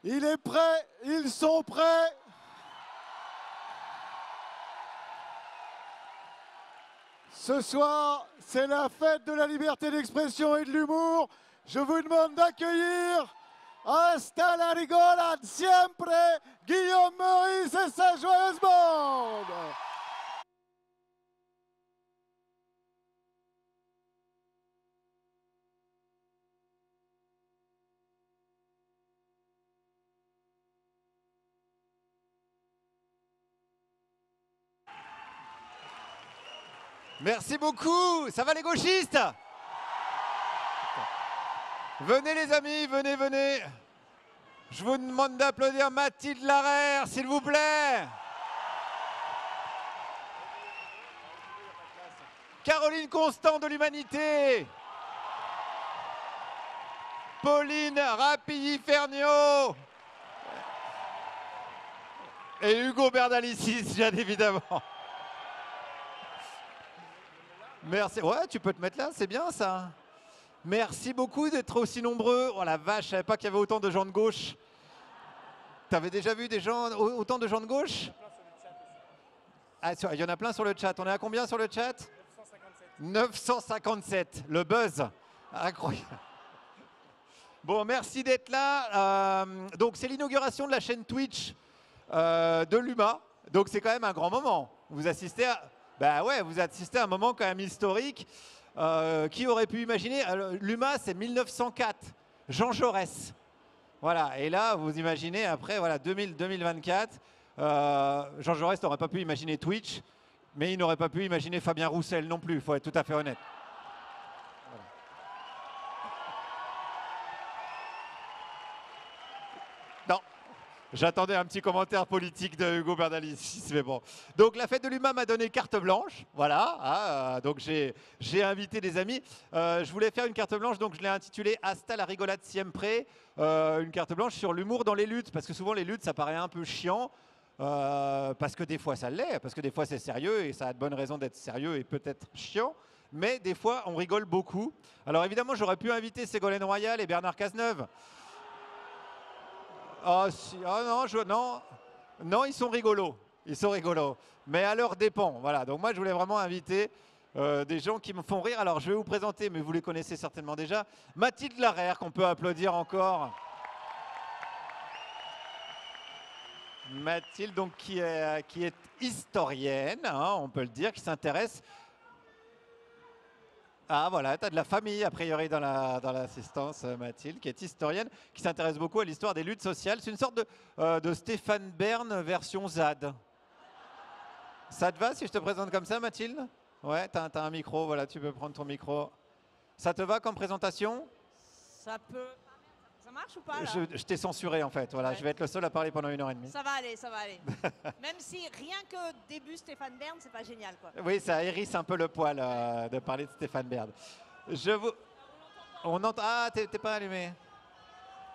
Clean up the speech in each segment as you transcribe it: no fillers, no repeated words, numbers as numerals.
Il est prêt, ils sont prêts. Ce soir, c'est la fête de la liberté d'expression et de l'humour. Je vous demande d'accueillir hasta la rigolade siempre, Guillaume Meurice et sa joyeuse bande. Merci beaucoup. Ça va les gauchistes? Venez les amis, venez, venez. Je vous demande d'applaudir Mathilde Larère, s'il vous plaît. Caroline Constant de l'Humanité. Pauline Rapilly-Ferniaud. Et Hugo Bernalicis, bien évidemment. Merci. Ouais, tu peux te mettre là, c'est bien ça. Merci beaucoup d'être aussi nombreux. Oh la vache, je savais pas qu'il y avait autant de gens de gauche. T'avais déjà vu des gens, autant de gens de gauche? Ah, il y en a plein sur le chat. On est à combien sur le chat? 957. Le buzz. Incroyable. Bon, merci d'être là. Donc, c'est l'inauguration de la chaîne Twitch de l'UMA. Donc, c'est quand même un grand moment. Vous assistez à... Bah ouais, vous assistez à un moment quand même historique. Qui aurait pu imaginer? L'UMA, c'est 1904. Jean Jaurès. Voilà. Et là, vous imaginez, après, voilà, 2024, Jean Jaurès n'aurait pas pu imaginer Twitch, mais il n'aurait pas pu imaginer Fabien Roussel non plus, il faut être tout à fait honnête. Voilà. Non. J'attendais un petit commentaire politique de Hugo Bernalicis, mais bon. Donc la fête de l'UMA m'a donné carte blanche, voilà. Donc j'ai invité des amis. Je voulais faire une carte blanche, donc je l'ai intitulée Hasta la rigolade siempre. Une carte blanche sur l'humour dans les luttes, parce que souvent les luttes ça paraît un peu chiant, parce que des fois ça l'est, parce que des fois c'est sérieux et ça a de bonnes raisons d'être sérieux et peut-être chiant. Mais des fois on rigole beaucoup. Alors évidemment j'aurais pu inviter Ségolène Royal et Bernard Cazeneuve. Oh, si. Oh non, non, non, ils sont rigolos. Ils sont rigolos. Mais à leur dépens. Voilà. Donc moi, je voulais vraiment inviter des gens qui me font rire. Alors, je vais vous présenter, mais vous les connaissez certainement déjà. Mathilde Larère, qu'on peut applaudir encore. Mathilde, donc, qui est historienne, hein, on peut le dire, qui s'intéresse... Ah voilà, tu as de la famille a priori dans l'assistance, Mathilde, qui est historienne, qui s'intéresse beaucoup à l'histoire des luttes sociales. C'est une sorte de Stéphane Bern version ZAD. Ça te va si je te présente comme ça, Mathilde? Ouais, tu as un micro, voilà, tu peux prendre ton micro. Ça te va comme présentation? Ça peut... Ça marche ou pas là? Je t'ai censuré en fait, voilà, ouais. Je vais être le seul à parler pendant 1h30. Ça va aller, ça va aller. Même si rien que début Stéphane Bern, c'est pas génial quoi. Oui, ça hérisse un peu le poil de parler de Stéphane Bern. On entend... Ah, t'es pas allumé.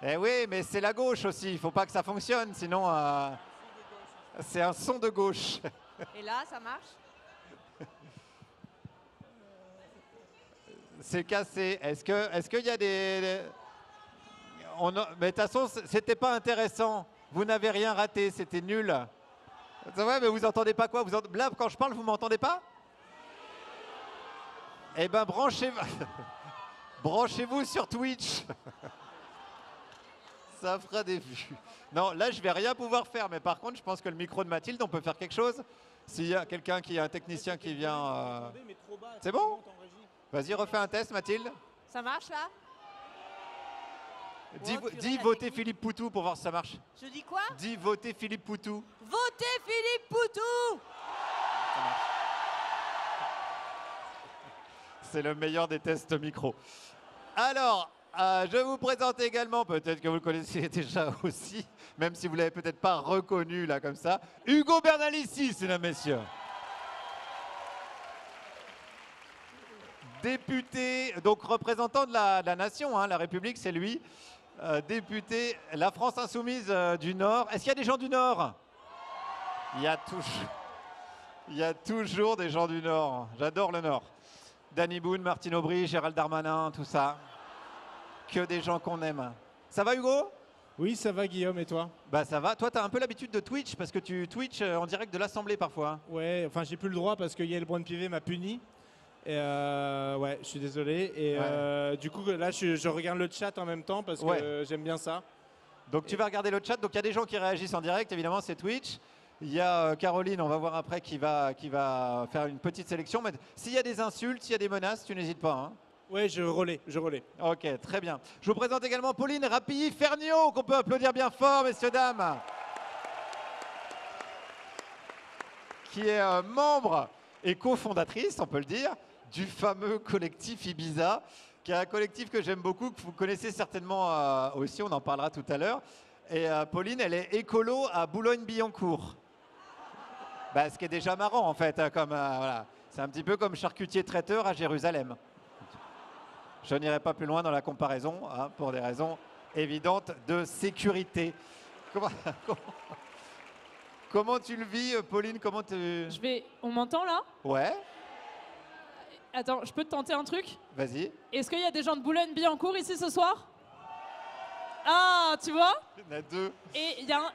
Eh oui, mais c'est la gauche aussi, il faut pas que ça fonctionne, sinon c'est un son de gauche. Et là, ça marche? C'est cassé. Est-ce qu'il y a des... Mais de toute façon, c'était pas intéressant. Vous n'avez rien raté, c'était nul. C'est vrai, mais vous entendez pas quoi? Là, quand je parle, vous m'entendez pas? Eh ben, branchez-vous sur Twitch. Ça fera des vues. Non, là, je vais rien pouvoir faire. Mais par contre, je pense que le micro de Mathilde, on peut faire quelque chose. S'il y a quelqu'un un technicien qui vient... C'est bon? Vas-y, refais un test, Mathilde. Ça marche là? Dis votez Philippe Poutou pour voir si ça marche. Je dis quoi? Dis votez Philippe Poutou. Votez Philippe Poutou! Ça marche. C'est le meilleur des tests micro. Alors, je vous présente également, peut-être que vous le connaissez déjà aussi, même si vous ne l'avez peut-être pas reconnu là comme ça, Hugo Bernalicis, mesdames, messieurs. Député, donc représentant de la nation, hein, la République, c'est lui. Député, la France Insoumise du Nord. Est-ce qu'il y a des gens du Nord? Il y a toujours des gens du Nord. J'adore le Nord. Danny Boone, Martine Aubry, Gérald Darmanin, tout ça. Que des gens qu'on aime. Ça va, Hugo? Oui, ça va Guillaume, et toi? Bah ça va. Toi, tu as un peu l'habitude de Twitch parce que tu Twitch en direct de l'Assemblée parfois. Ouais, enfin j'ai plus le droit parce que Yael Braun-Pivet m'a puni. Et ouais, je suis désolé. Et du coup, là, je regarde le chat en même temps parce que j'aime bien ça. Donc tu vas regarder le chat. Donc il y a des gens qui réagissent en direct, évidemment, c'est Twitch. Il y a Caroline, on va voir après, qui va faire une petite sélection. Mais s'il y a des insultes, s'il y a des menaces, tu n'hésites pas. Hein. Ouais, je relais. Ok, très bien. Je vous présente également Pauline Rapilly-Ferniaud, qu'on peut applaudir bien fort, messieurs, dames. Qui est membre et cofondatrice, on peut le dire, du fameux collectif Ibiza, qui est un collectif que j'aime beaucoup, que vous connaissez certainement aussi, on en parlera tout à l'heure. Et Pauline, elle est écolo à Boulogne-Billancourt. Bah, ce qui est déjà marrant en fait, hein, voilà. C'est un petit peu comme charcutier traiteur à Jérusalem. Je n'irai pas plus loin dans la comparaison, hein, pour des raisons évidentes de sécurité. Comment tu le vis, Pauline? On m'entend là? Ouais. Attends, je peux te tenter un truc? Vas-y. Est-ce qu'il y a des gens de Boulogne-Billancourt ici ce soir? Ah, tu vois? Il y en a deux. Et il y a un...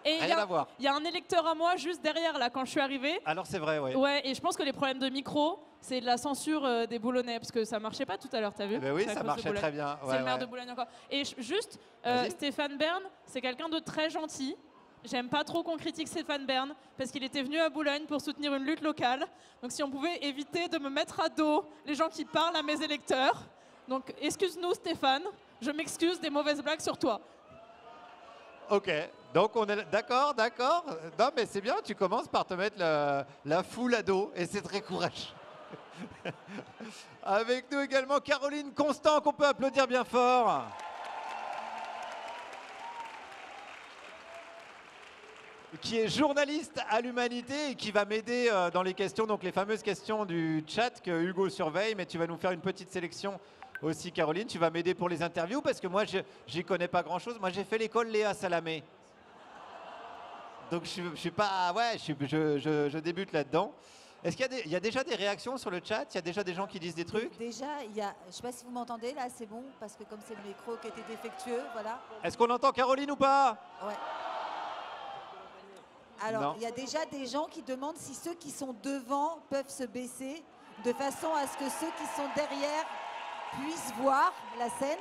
Et Rien à voir. il y a un électeur à moi juste derrière là quand je suis arrivée. Alors c'est vrai, oui. Ouais, et je pense que les problèmes de micro, c'est de la censure des Boulonnais, parce que ça marchait pas tout à l'heure, t'as vu? Eh ben oui, C'est à ça cause de marchait Boulogne. très bien. C'est le maire de Boulogne encore. Et juste, Vas-y. Stéphane Bern, c'est quelqu'un de très gentil. J'aime pas trop qu'on critique Stéphane Bern, parce qu'il était venu à Boulogne pour soutenir une lutte locale. Donc si on pouvait éviter de me mettre à dos les gens qui parlent à mes électeurs. Donc excuse-nous Stéphane, je m'excuse des mauvaises blagues sur toi. Ok, donc on est d'accord. Non mais c'est bien, tu commences par te mettre la foule à dos et c'est très courageux. Avec nous également Caroline Constant, qu'on peut applaudir bien fort. Qui est journaliste à l'Humanité et qui va m'aider dans les questions, donc les fameuses questions du chat que Hugo surveille, mais tu vas nous faire une petite sélection aussi, Caroline. Tu vas m'aider pour les interviews parce que moi, j'y connais pas grand-chose. Moi, j'ai fait l'école Léa Salamé. Donc, je suis pas... Ouais, je débute là-dedans. Est-ce qu'il y a déjà des réactions sur le chat? Il y a déjà des gens qui disent des trucs? Déjà, je ne sais pas si vous m'entendez, là, c'est bon, parce que comme c'est le micro qui était défectueux, voilà. Est-ce qu'on entend Caroline ou pas? Ouais. Alors, il y a déjà des gens qui demandent si ceux qui sont devant peuvent se baisser, de façon à ce que ceux qui sont derrière puissent voir la scène.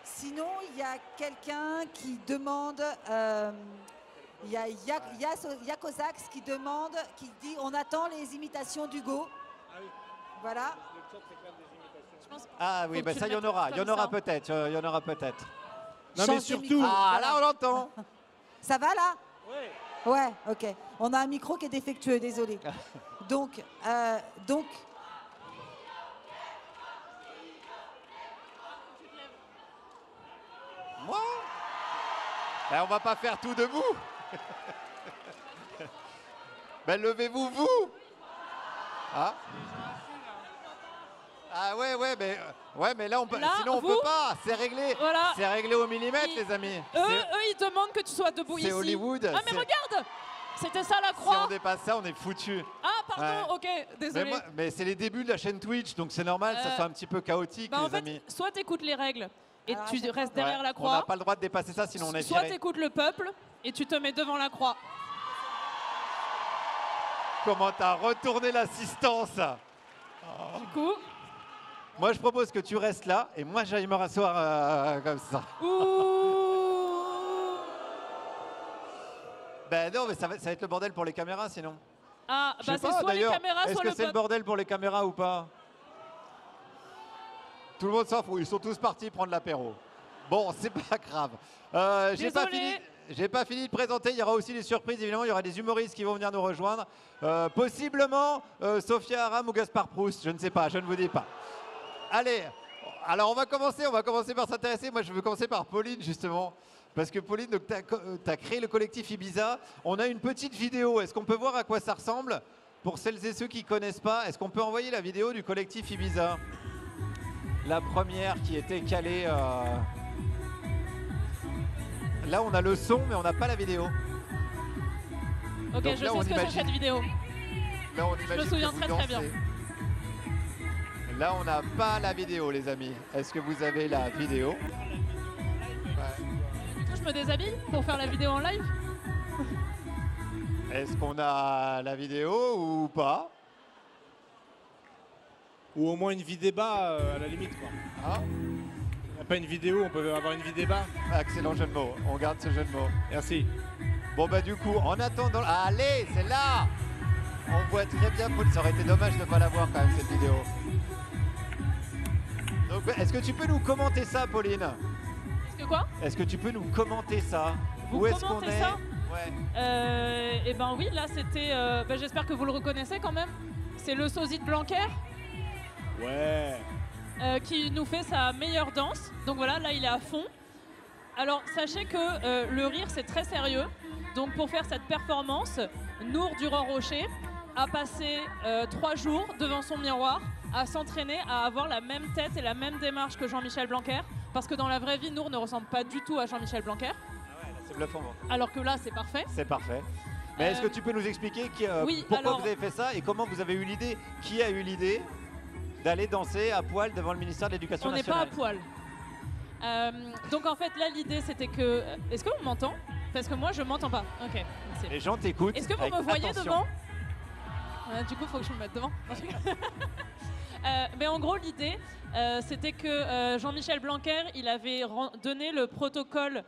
Sinon, il y a quelqu'un qui demande... Il y a Yakozax qui demande, qui dit on attend les imitations d'Hugo. Ah oui. Voilà. Ah oui, bah ça, il y en aura. Il y en aura peut-être. Il y en aura peut-être. Non mais surtout... Ah, là, on l'entend. Ça va là? Ouais. Ouais, ok. On a un micro qui est défectueux, désolé. Donc... Moi? Ben, on va pas faire tout debout. Ben, levez-vous, vous. Ah, mais là, sinon on peut pas. C'est réglé. Voilà. C'est réglé au millimètre, les amis. Eux, ils demandent que tu sois debout ici. C'est Hollywood. Ah mais regarde, c'était ça la Si croix. on dépasse ça, on est foutu. Ah pardon, ok, désolé. Mais c'est les débuts de la chaîne Twitch, donc c'est normal que ça soit un petit peu chaotique, En les fait, amis. soit t'écoutes les règles et Alors, tu restes derrière la On croix, n'a pas le droit de dépasser ça, sinon on est soit viré. t'écoutes le peuple et tu te mets devant la croix. Comment t'as retourné l'assistance? Du coup, Moi, je propose que tu restes là et moi, j'aille me rasseoir comme ça. ouh. Ben non, mais ça va être le bordel pour les caméras, sinon. Ah Je bah sais c'est pas, soit les d'ailleurs, caméras, est-ce soit que le c'est le peuple. bordel pour les caméras ou pas? Tout le monde s'en fout, ils sont tous partis prendre l'apéro. Bon, c'est pas grave. J'ai pas fini de présenter, il y aura aussi des surprises, évidemment, il y aura des humoristes qui vont venir nous rejoindre. Possiblement Sophia Aram ou Gaspard Proust, je ne sais pas, je ne vous dis pas. Allez, alors on va commencer par s'intéresser. Moi, je veux commencer par Pauline, justement. Parce que Pauline, tu as créé le collectif Ibiza. On a une petite vidéo. Est-ce qu'on peut voir à quoi ça ressemble? Pour celles et ceux qui ne connaissent pas, est-ce qu'on peut envoyer la vidéo du collectif Ibiza? La première qui était calée... Là, on a le son, mais on n'a pas la vidéo. Ok, Donc je là, sais on ce que c'est imagine- cette vidéo. Là, on imagine me souviens que vous très, très bien. dansez. Là, on n'a pas la vidéo, les amis. Est-ce que vous avez la vidéo? Je me déshabille pour faire la vidéo en live. Est-ce qu'on a la vidéo ou pas? Ou au moins une vie débat à la limite, quoi. Hein? Il n'y a pas une vidéo, on peut avoir une vie débat. Excellent jeu de mots. On garde ce jeu de mots. Merci. Bon, bah, du coup, en attendant. Allez, c'est là! On voit très bien, Paul. Ça aurait été dommage de ne pas la voir quand même, cette vidéo. Donc, est-ce que tu peux nous commenter ça, Pauline? Est-ce que quoi? Est-ce que tu peux nous commenter ça? Vous Où est-ce qu'on commentez est? ça? Ouais. Et ben oui, là c'était. J'espère que vous le reconnaissez quand même. C'est le sosie de Blanquer Ouais. qui nous fait sa meilleure danse. Donc voilà, là il est à fond. Alors sachez que le rire c'est très sérieux. Donc pour faire cette performance, Nour Durand-Rocher a passé 3 jours devant son miroir à s'entraîner à avoir la même tête et la même démarche que Jean-Michel Blanquer. Parce que dans la vraie vie, Nour ne ressemble pas du tout à Jean-Michel Blanquer. C'est bluffant. Alors que là, c'est parfait. C'est parfait. Mais est-ce que tu peux nous expliquer oui, pourquoi alors- vous avez fait ça et comment vous avez eu l'idée? Qui a eu l'idée d'aller danser à poil devant le ministère de l'Éducation On n'est pas à nationale? poil. Donc en fait, là, l'idée, c'était que... Est-ce qu'on m'entend? Parce que moi, je m'entends pas. Ok, merci. Les gens t'écoutent. Est-ce que vous avec me voyez attention. devant? Du coup, il faut que je me mette devant. Mais en gros, l'idée, c'était que Jean-Michel Blanquer, il avait donné le protocole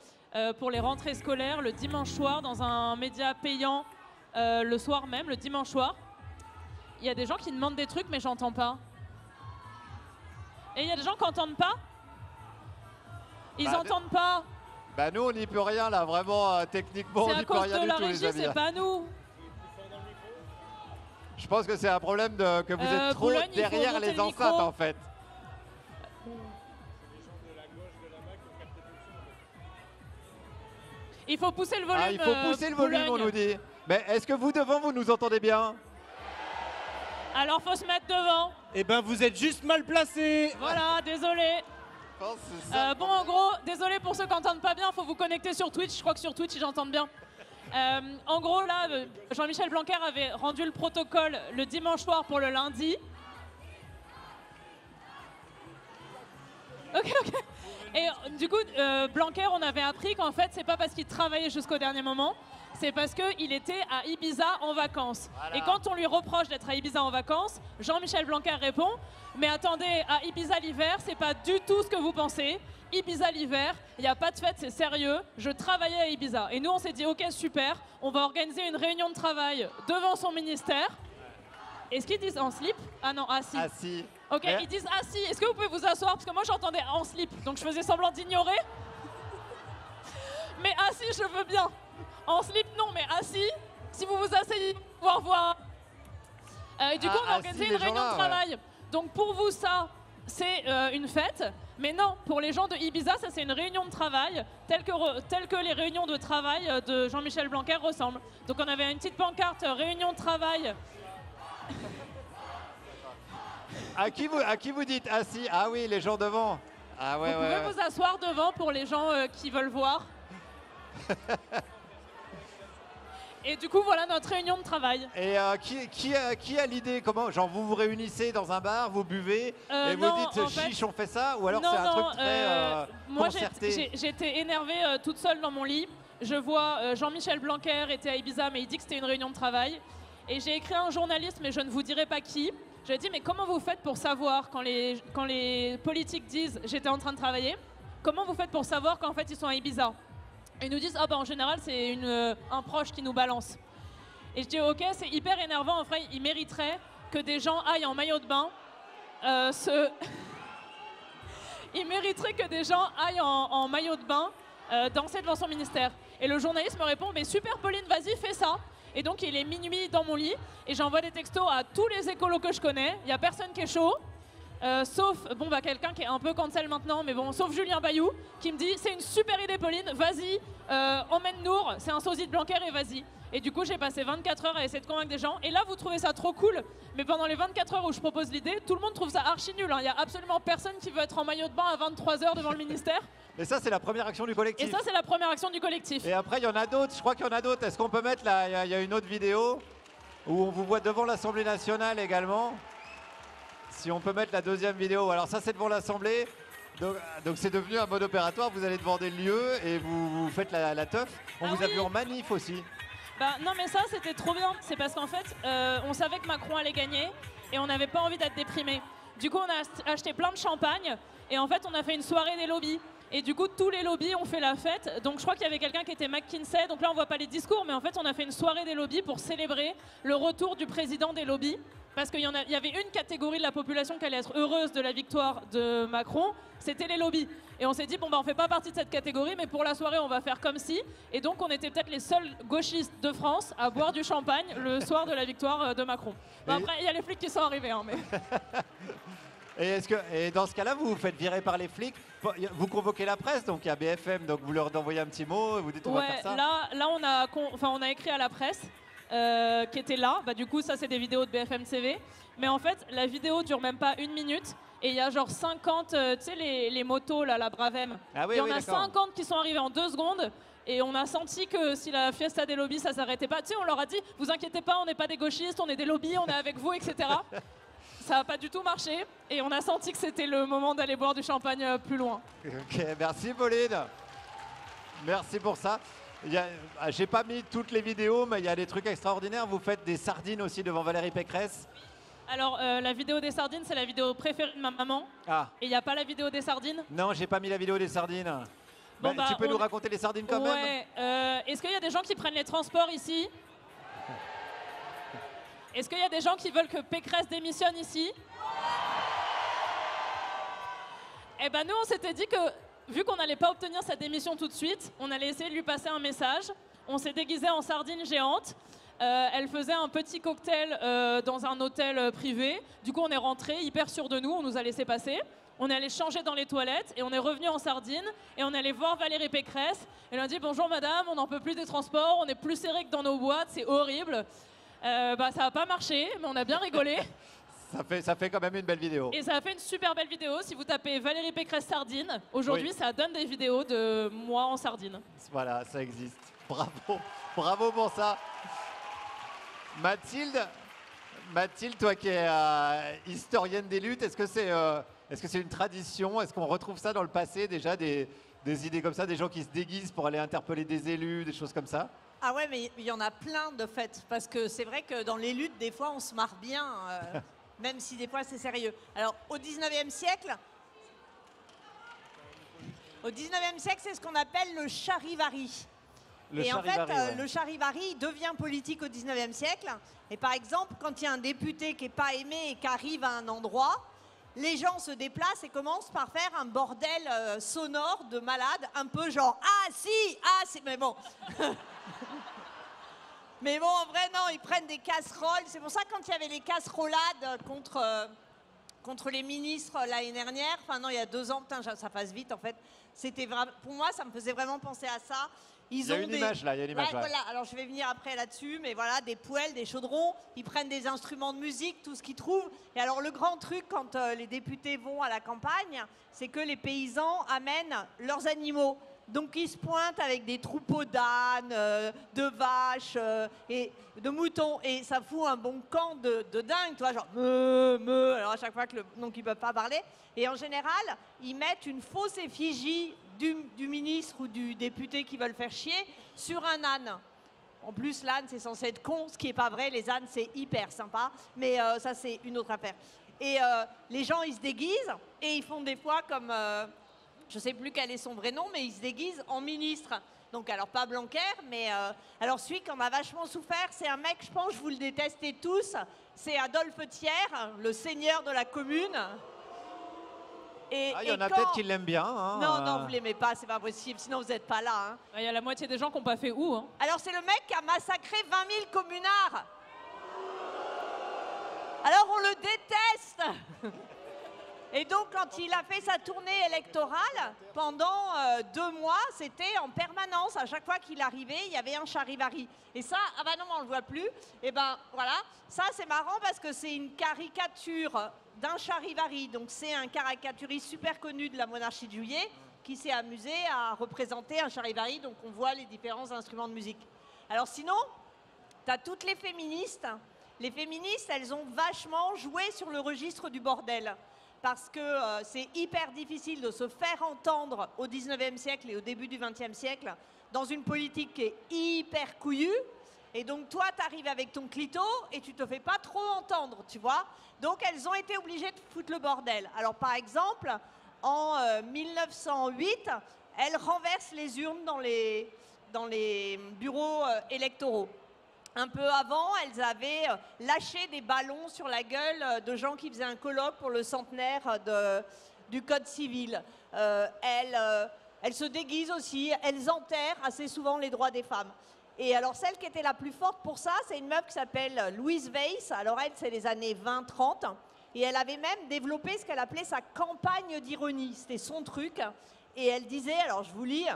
pour les rentrées scolaires le dimanche soir dans un média payant le soir même, le dimanche soir. Il y a des gens qui demandent des trucs, mais j'entends pas. Et il y a des gens qui n'entendent pas? Ils Bah, n'entendent pas. Bah nous on n'y peut rien là, vraiment techniquement on C'est à n'y peut cause rien de du la tout les régie, amis. c'est pas nous. Je pense que c'est un problème que vous êtes trop Boulogne, il faut derrière monter les le enceintes micro. en fait. Il faut pousser le volume. Ah, il faut pousser le volume on Boulogne. nous dit. Mais est-ce que vous devant vous nous entendez bien? Alors faut se mettre devant. Eh ben, vous êtes juste mal placé. Voilà, désolé. Je pense que c'est ça. Bon, en gros, désolé pour ceux qui n'entendent pas bien, faut vous connecter sur Twitch. Je crois que sur Twitch, ils entendent bien. En gros, là, Jean-Michel Blanquer avait rendu le protocole le dimanche soir pour le lundi. Ok. Et du coup, Blanquer, on avait appris qu'en fait, c'est pas parce qu'il travaillait jusqu'au dernier moment, c'est parce qu'il était à Ibiza en vacances. Voilà. Et quand on lui reproche d'être à Ibiza en vacances, Jean-Michel Blanquer répond « Mais attendez, à Ibiza l'hiver, c'est pas du tout ce que vous pensez. Ibiza l'hiver, il n'y a pas de fête, c'est sérieux. Je travaillais à Ibiza. » Et nous, on s'est dit « Ok, super, on va organiser une réunion de travail devant son ministère. » Est-ce qu'ils disent en slip? Ah non, assis. Assis. Ok, Mais- ils disent assis. Est-ce que vous pouvez vous asseoir? Parce que moi, j'entendais en slip, donc je faisais semblant d'ignorer. Mais assis, je veux bien. En slip, non, mais assis, si vous vous asseyez, vous pouvoir voir. Et du coup, on a assis, organisé les une gens réunion là, de travail. Donc pour vous, ça, c'est une fête. Mais non, pour les gens de Ibiza, ça, c'est une réunion de travail, telle que les réunions de travail de Jean-Michel Blanquer ressemblent. Donc on avait une petite pancarte, réunion de travail. À qui vous dites assis? Ah oui, les gens devant. Ah ouais, Vous ouais, pouvez ouais. vous asseoir devant pour les gens qui veulent voir. Et du coup, voilà notre réunion de travail. Et qui a l'idée? Comment? Genre vous vous réunissez dans un bar, vous buvez et vous non, dites en fait- chiche on fait ça? Ou alors Non, c'est un non, truc très moi concerté? j'étais énervée toute seule dans mon lit. Je vois Jean-Michel Blanquer était à Ibiza, mais il dit que c'était une réunion de travail. Et j'ai écrit à un journaliste, mais je ne vous dirai pas qui. Je lui ai dit, mais comment vous faites pour savoir quand les politiques disent j'étais en train de travailler? Comment vous faites pour savoir qu'en fait ils sont à Ibiza? Et ils nous disent, ah bah en général c'est un proche qui nous balance. Et je dis, ok, c'est hyper énervant, en fait, il mériterait que des gens aillent en maillot de bain il mériterait que des gens aillent en maillot de bain danser devant son ministère. Et le journaliste me répond, mais super Pauline, vas-y, fais ça. Et donc il est minuit dans mon lit et j'envoie des textos à tous les écolos que je connais. Il n'y a personne qui est chaud, sauf quelqu'un qui est un peu cancel maintenant, mais bon, sauf Julien Bayou qui me dit, c'est une super idée Pauline, vas-y, emmène Nour, c'est un sosie de Blanquer et vas-y. Et du coup, j'ai passé 24 heures à essayer de convaincre des gens. Et là, vous trouvez ça trop cool. Mais pendant les 24 heures où je propose l'idée, tout le monde trouve ça archi nul. Il n'y a absolument personne qui veut être en maillot de bain à 23 heures devant le ministère. Mais ça, c'est la première action du collectif. Et ça, c'est la première action du collectif. Et après, il y en a d'autres. Je crois qu'il y en a d'autres. Est-ce qu'on peut mettre là? Il y a une autre vidéo où on vous voit devant l'Assemblée nationale également. Si on peut mettre la deuxième vidéo. Alors ça, c'est devant l'Assemblée. Donc c'est devenu un mode opératoire. Vous allez devant des lieux et vous faites la teuf. On vous a vu en manif aussi. Bah, non, mais ça, c'était trop bien. C'est parce qu'en fait, on savait que Macron allait gagner et on n'avait pas envie d'être déprimé. Du coup, on a acheté plein de champagne et en fait, on a fait une soirée des lobbies. Et du coup, tous les lobbies ont fait la fête. Donc, je crois qu'il y avait quelqu'un qui était McKinsey. Donc là, on voit pas les discours, mais en fait, on a fait une soirée des lobbies pour célébrer le retour du président des lobbies. Parce qu'il y avait une catégorie de la population qui allait être heureuse de la victoire de Macron, c'était les lobbies. Et on s'est dit, bon, bah, on fait pas partie de cette catégorie, mais pour la soirée, on va faire comme si. Et donc, on était peut-être les seuls gauchistes de France à boire du champagne le soir de la victoire de Macron. Bon, après, il y a les flics qui sont arrivés. Hein, mais... Et dans ce cas-là, vous vous faites virer par les flics. Vous convoquez la presse, donc il y a BFM, donc vous leur envoyez un petit mot et vous dites on va faire ça. Là on a écrit à la presse qui était là. Bah, du coup, ça, c'est des vidéos de BFM TV. Mais en fait, la vidéo dure même pas 1 minute. Et il y a genre 50, tu sais, les motos, là, la Bravem. Ah oui, il y en a 50 qui sont arrivés en 2 secondes. Et on a senti que si la fiesta des lobbies, ça s'arrêtait pas. Tu sais, on leur a dit, vous inquiétez pas, on n'est pas des gauchistes, on est des lobbies, on est avec vous, etc. Ça n'a pas du tout marché. Et on a senti que c'était le moment d'aller boire du champagne plus loin. Ok, merci Pauline. Merci pour ça. J'ai pas mis toutes les vidéos, mais il y a des trucs extraordinaires. Vous faites des sardines aussi devant Valérie Pécresse. Alors, la vidéo des sardines, c'est la vidéo préférée de ma maman. Ah. Et il n'y a pas la vidéo des sardines? Non, j'ai pas mis la vidéo des sardines. Bon, tu peux nous raconter les sardines quand même? Est-ce qu'il y a des gens qui prennent les transports ici? Est-ce qu'il y a des gens qui veulent que Pécresse démissionne ici? Eh ben nous, on s'était dit que, vu qu'on n'allait pas obtenir sa démission tout de suite, on allait essayer de lui passer un message. On s'est déguisé en sardine géante. Elle faisait un petit cocktail dans un hôtel privé. Du coup, on est rentré hyper sûr de nous, on nous a laissé passer. On est allé changer dans les toilettes et on est revenu en sardine. Et on est allé voir Valérie Pécresse. Elle a dit « Bonjour madame, on n'en peut plus des transports, on est plus serré que dans nos boîtes, c'est horrible. » Ça n'a pas marché, mais on a bien rigolé. Ça fait quand même une belle vidéo. Et ça a fait une super belle vidéo. Si vous tapez Valérie Pécresse sardine, aujourd'hui, ça donne des vidéos de moi en sardine. Voilà, ça existe. Bravo, bravo pour ça. Mathilde, toi qui es historienne des luttes, est-ce que c'est une tradition? Est-ce qu'on retrouve ça dans le passé déjà, des idées comme ça, des gens qui se déguisent pour aller interpeller des élus, des choses comme ça? Ah ouais, mais il y en a plein de fait, parce que c'est vrai que dans les luttes, des fois, on se marre bien, même si des fois c'est sérieux. Alors, au 19e siècle, c'est ce qu'on appelle le charivari. En fait, le charivari devient politique au 19e siècle. Et par exemple, quand il y a un député qui n'est pas aimé et qui arrive à un endroit, les gens se déplacent et commencent par faire un bordel sonore de malade, un peu genre « Ah si !» Mais bon... Mais bon, en vrai, non, ils prennent des casseroles. C'est pour ça, quand il y avait les casserolades contre les ministres l'année dernière, enfin non, il y a 2 ans, putain, ça passe vite en fait. C'était vraiment, pour moi, ça me faisait vraiment penser à ça. Il y a une image là, il y a une image. Voilà. Alors je vais venir après là-dessus, mais voilà, des poêles, des chaudrons, ils prennent des instruments de musique, tout ce qu'ils trouvent. Et alors le grand truc quand les députés vont à la campagne, c'est que les paysans amènent leurs animaux. Donc ils se pointent avec des troupeaux d'ânes, de vaches et de moutons. Et ça fout un bon camp de dingue, tu vois, genre me. Alors à chaque fois que donc ils ne peuvent pas parler. Et en général, ils mettent une fausse effigie du ministre ou du député qui veulent faire chier sur un âne. En plus, l'âne, c'est censé être con, ce qui n'est pas vrai. Les ânes, c'est hyper sympa. Mais ça, c'est une autre affaire. Et les gens, ils se déguisent et ils font des fois comme... je ne sais plus quel est son vrai nom, mais il se déguise en ministre. Donc, alors, pas Blanquer, mais... alors, celui qui en a vachement souffert, c'est un mec, je pense, vous le détestez tous, c'est Adolphe Thiers, le seigneur de la commune. Il y en a peut-être qui l'aiment bien. Hein, non, vous ne l'aimez pas, c'est pas possible, sinon vous n'êtes pas là. Il y a la moitié des gens qui n'ont pas fait où. Hein. Alors, c'est le mec qui a massacré 20 000 communards. Alors, on le déteste. Et donc, quand il a fait sa tournée électorale, pendant 2 mois, c'était en permanence. À chaque fois qu'il arrivait, il y avait un charivari. Et ça, ah bah non, on ne le voit plus. Et ben voilà, ça c'est marrant parce que c'est une caricature d'un charivari. Donc, c'est un caricaturiste super connu de la monarchie de Juillet qui s'est amusé à représenter un charivari. Donc, on voit les différents instruments de musique. Alors sinon, tu as toutes les féministes les féministes, elles ont vachement joué sur le registre du bordel. Parce que c'est hyper difficile de se faire entendre au 19e siècle et au début du 20e siècle dans une politique qui est hyper couillue. Et donc toi, tu arrives avec ton clito et tu te fais pas trop entendre, tu vois. Donc elles ont été obligées de foutre le bordel. Alors par exemple, en 1908, elles renversent les urnes dans les bureaux électoraux. Un peu avant, elles avaient lâché des ballons sur la gueule de gens qui faisaient un colloque pour le centenaire du Code civil. Elles se déguisent aussi, elles enterrent assez souvent les droits des femmes. Et alors celle qui était la plus forte pour ça, c'est une meuf qui s'appelle Louise Weiss. Alors elle, c'est les années 20-30. Et elle avait même développé ce qu'elle appelait sa campagne d'ironie. C'était son truc. Et elle disait, alors je vous lis...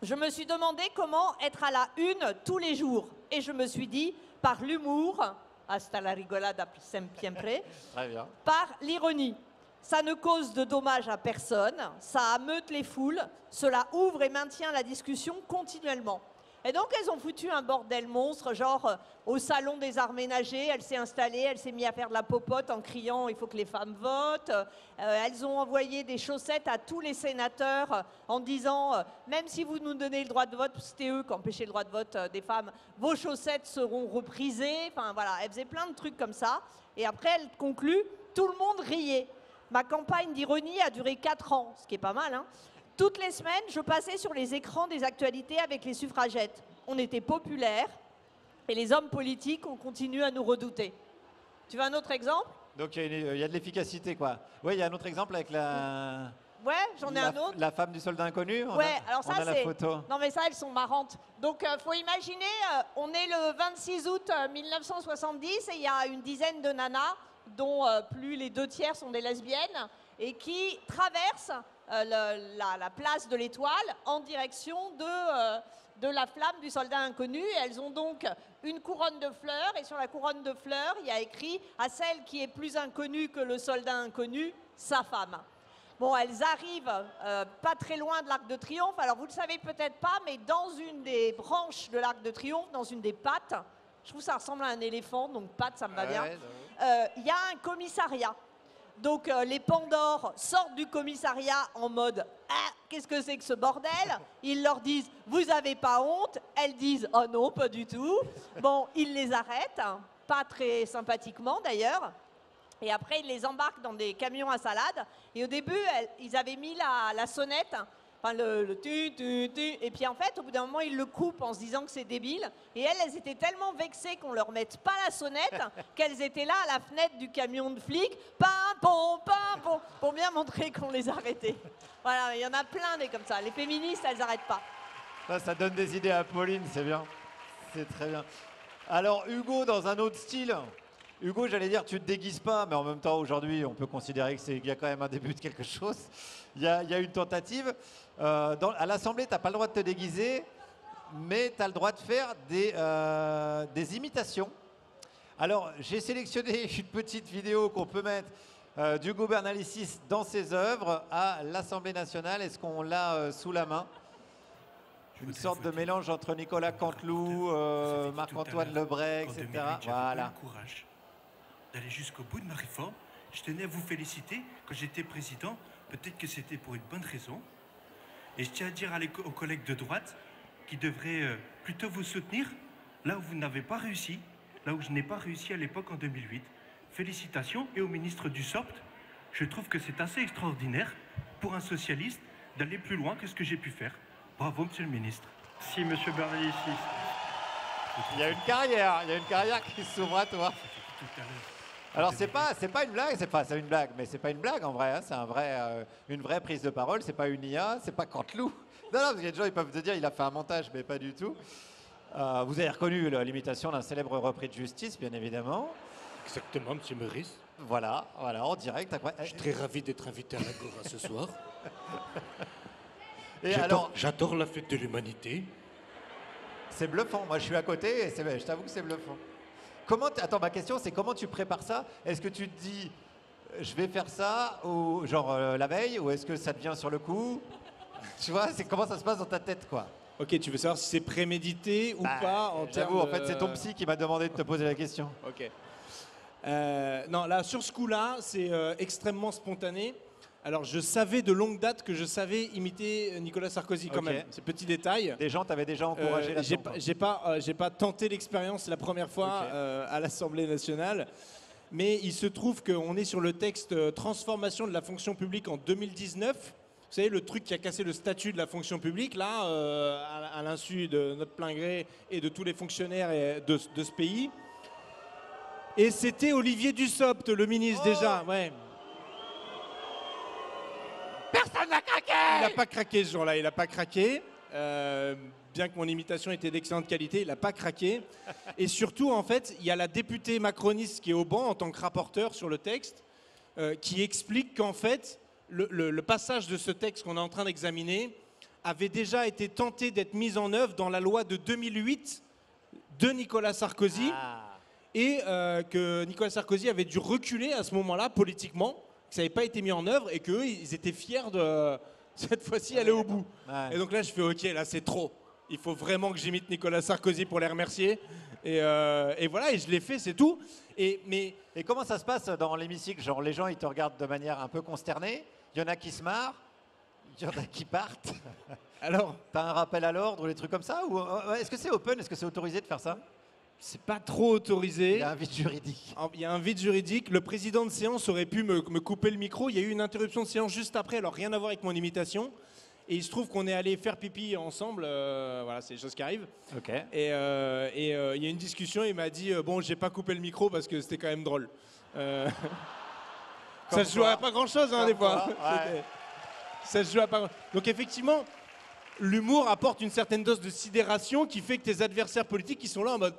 Je me suis demandé comment être à la une tous les jours. Et je me suis dit, par l'humour, hasta la rigolada siempre, Très bien. par l'ironie. Ça ne cause de dommages à personne, ça ameute les foules, cela ouvre et maintient la discussion continuellement. Et donc, elles ont foutu un bordel monstre, genre au salon des arts ménagers, elle s'est installée, elle s'est mise à faire de la popote en criant « il faut que les femmes votent ». Elles ont envoyé des chaussettes à tous les sénateurs en disant « même si vous nous donnez le droit de vote », c'était eux qui empêchaient le droit de vote des femmes, « vos chaussettes seront reprisées ». Enfin voilà, elle faisait plein de trucs comme ça. Et après, elle conclut « tout le monde riait ». Ma campagne d'ironie a duré 4 ans, ce qui est pas mal, hein. Toutes les semaines, je passais sur les écrans des actualités avec les suffragettes. On était populaires et les hommes politiques ont continué à nous redouter. Tu veux un autre exemple? Donc il y a de l'efficacité, quoi. Oui, il y a un autre exemple avec la... Ouais, j'en ai un autre. La femme du soldat inconnu. Ouais, alors ça, on a la c'est... photo. Non, mais ça, elles sont marrantes. Donc, faut imaginer, on est le 26 août 1970 et il y a une dizaine de nanas, dont plus les 2 tiers sont des lesbiennes, et qui traversent la place de l'Étoile en direction de la flamme du soldat inconnu. Et elles ont donc une couronne de fleurs, et sur la couronne de fleurs, il y a écrit « à celle qui est plus inconnue que le soldat inconnu, sa femme ». Bon, elles arrivent pas très loin de l'Arc de Triomphe. Alors, vous ne le savez peut-être pas, mais dans une des branches de l'Arc de Triomphe, dans une des pattes, je trouve que ça ressemble à un éléphant, donc patte, ça me va bien, il y a un commissariat. Donc, les Pandores sortent du commissariat en mode « ah, qu'est-ce que c'est que ce bordel ?» Ils leur disent « vous avez pas honte ?» Elles disent « oh non, pas du tout ». Bon, ils les arrêtent, hein, pas très sympathiquement d'ailleurs. Et après, ils les embarquent dans des camions à salade. Et au début, ils avaient mis la sonnette, enfin le tu, et puis en fait, au bout d'un moment, ils le coupent en se disant que c'est débile. Et elles étaient tellement vexées qu'on leur mette pas la sonnette qu'elles étaient là à la fenêtre du camion de flics, pam, pour bien montrer qu'on les arrêtait. Voilà, il y en a plein des comme ça. Les féministes, elles n'arrêtent pas. Ça donne des idées à Pauline, c'est bien. C'est très bien. Alors, Hugo, dans un autre style. Hugo, j'allais dire, tu te déguises pas, mais en même temps, aujourd'hui, on peut considérer qu'il y a quand même un début de quelque chose. Il y a une tentative. À l'Assemblée, tu n'as pas le droit de te déguiser, mais tu as le droit de faire des imitations. Alors, j'ai sélectionné une petite vidéo qu'on peut mettre d'Hugo Bernalicis dans ses œuvres à l'Assemblée nationale. Est-ce qu'on l'a sous la main? Une sorte de mélange entre Nicolas Canteloup, Marc-Antoine Lebray, etc. Voilà. D'aller jusqu'au bout de ma réforme. Je tenais à vous féliciter. Quand j'étais président, peut-être que c'était pour une bonne raison. Et je tiens à dire aux collègues de droite qui devraient plutôt vous soutenir là où vous n'avez pas réussi, là où je n'ai pas réussi à l'époque en 2008. Félicitations. Et au ministre Dussopt, je trouve que c'est assez extraordinaire pour un socialiste d'aller plus loin que ce que j'ai pu faire. Bravo, monsieur le ministre. Si, monsieur Bernalicis. Il y a une carrière qui s'ouvre à toi. Alors c'est pas une blague, c'est une blague, mais c'est pas une blague en vrai, hein, c'est une vraie prise de parole, c'est pas une IA, c'est pas Canteloup. Non, parce qu'il y a des gens ils peuvent te dire il a fait un montage, mais pas du tout. Vous avez reconnu l'imitation d'un célèbre repris de justice, bien évidemment. Exactement, monsieur Meurice. Voilà, en direct. Je suis très ravi d'être invité à l'Agora ce soir. Et j'adore la fête de l'humanité. C'est bluffant, moi je suis à côté et je t'avoue que c'est bluffant. Attends, ma question c'est comment tu prépares ça? Est-ce que tu te dis je vais faire ça ou genre la veille, ou est-ce que ça te vient sur le coup? Tu vois, c'est comment ça se passe dans ta tête, quoi? Ok, tu veux savoir si c'est prémédité ou pas en termes J'avoue, en fait, c'est ton psy qui m'a demandé de te poser la question. Ok. Non, là, sur ce coup-là, c'est extrêmement spontané. Alors, je savais de longue date que je savais imiter Nicolas Sarkozy quand même. C'est petit détail. Des gens t'avaient déjà encouragé là-dedans. J'ai pas tenté l'expérience la première fois à l'Assemblée nationale. Mais il se trouve qu'on est sur le texte transformation de la fonction publique en 2019. Vous savez, le truc qui a cassé le statut de la fonction publique, là, à l'insu de notre plein gré et de tous les fonctionnaires de ce pays. Et c'était Olivier Dussopt, le ministre, déjà. Ouais. Personne n'a craqué! Il n'a pas craqué ce jour-là, il n'a pas craqué. Bien que mon imitation était d'excellente qualité, il n'a pas craqué. Et surtout, en fait, il y a la députée macroniste qui est au banc en tant que rapporteur sur le texte, qui explique qu'en fait, le passage de ce texte qu'on est en train d'examiner avait déjà été tenté d'être mis en œuvre dans la loi de 2008 de Nicolas Sarkozy. Et que Nicolas Sarkozy avait dû reculer à ce moment-là, politiquement, que ça n'avait pas été mis en œuvre et qu'eux, ils étaient fiers de, cette fois-ci, aller au bout. Ouais. Et donc là, je fais, ok, là, c'est trop. Il faut vraiment que j'imite Nicolas Sarkozy pour les remercier. Et voilà, et je l'ai fait, c'est tout. Et comment ça se passe dans l'hémicycle? Genre, les gens, ils te regardent de manière un peu consternée. Il y en a qui se marrent, il y en a qui partent. Alors, t'as un rappel à l'ordre ou des trucs comme ça? Ou est-ce que c'est open? Est-ce que c'est autorisé de faire ça? C'est pas trop autorisé. Il y a un vide juridique. Il y a un vide juridique. Le président de séance aurait pu me couper le micro. Il y a eu une interruption de séance juste après, alors rien à voir avec mon imitation. Et il se trouve qu'on est allé faire pipi ensemble. Voilà, c'est des choses qui arrivent. Ok. Et il y a une discussion. Il m'a dit bon, j'ai pas coupé le micro parce que c'était quand même drôle. Ça se joue à pas grand-chose, hein, des fois. Ouais. Ça se joue à pas. Donc effectivement, l'humour apporte une certaine dose de sidération qui fait que tes adversaires politiques, qui sont là en mode.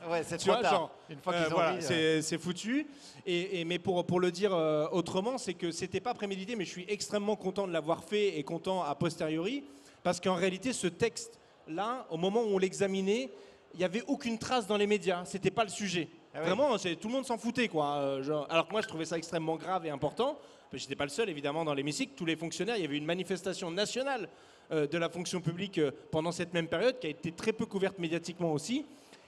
Ouais, c'est trop tard. Genre, une fois qu'ils ont voilà, ri, c'est foutu. Mais pour le dire autrement, c'est que c'était pas prémédité, mais je suis extrêmement content de l'avoir fait et content a posteriori, parce qu'en réalité, ce texte-là, au moment où on l'examinait, il n'y avait aucune trace dans les médias. C'était pas le sujet. Ah oui. Vraiment, tout le monde s'en foutait, quoi. Alors que moi, je trouvais ça extrêmement grave et important. Je n'étais pas le seul, évidemment, dans l'hémicycle. Tous les fonctionnaires, il y avait une manifestation nationale de la fonction publique pendant cette même période, qui a été très peu couverte médiatiquement aussi.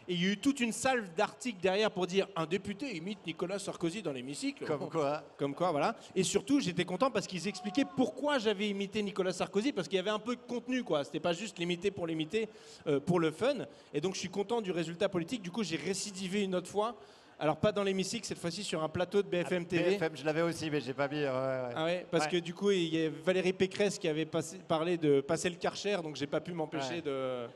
Et il y a eu toute une salve d'articles derrière pour dire un député imite Nicolas Sarkozy dans l'hémicycle. Comme quoi. Comme quoi, voilà. Et surtout, j'étais content parce qu'ils expliquaient pourquoi j'avais imité Nicolas Sarkozy, parce qu'il y avait un peu de contenu, quoi. C'était pas juste l'imiter, pour le fun. Et donc, je suis content du résultat politique. Du coup, j'ai récidivé une autre fois. Alors, pas dans l'hémicycle, cette fois-ci sur un plateau de BFM TV. BFM, je l'avais aussi, mais j'ai pas mis. Ah ouais, parce que du coup, il y a Valérie Pécresse qui avait parlé de passer le Karcher, donc j'ai pas pu m'empêcher de.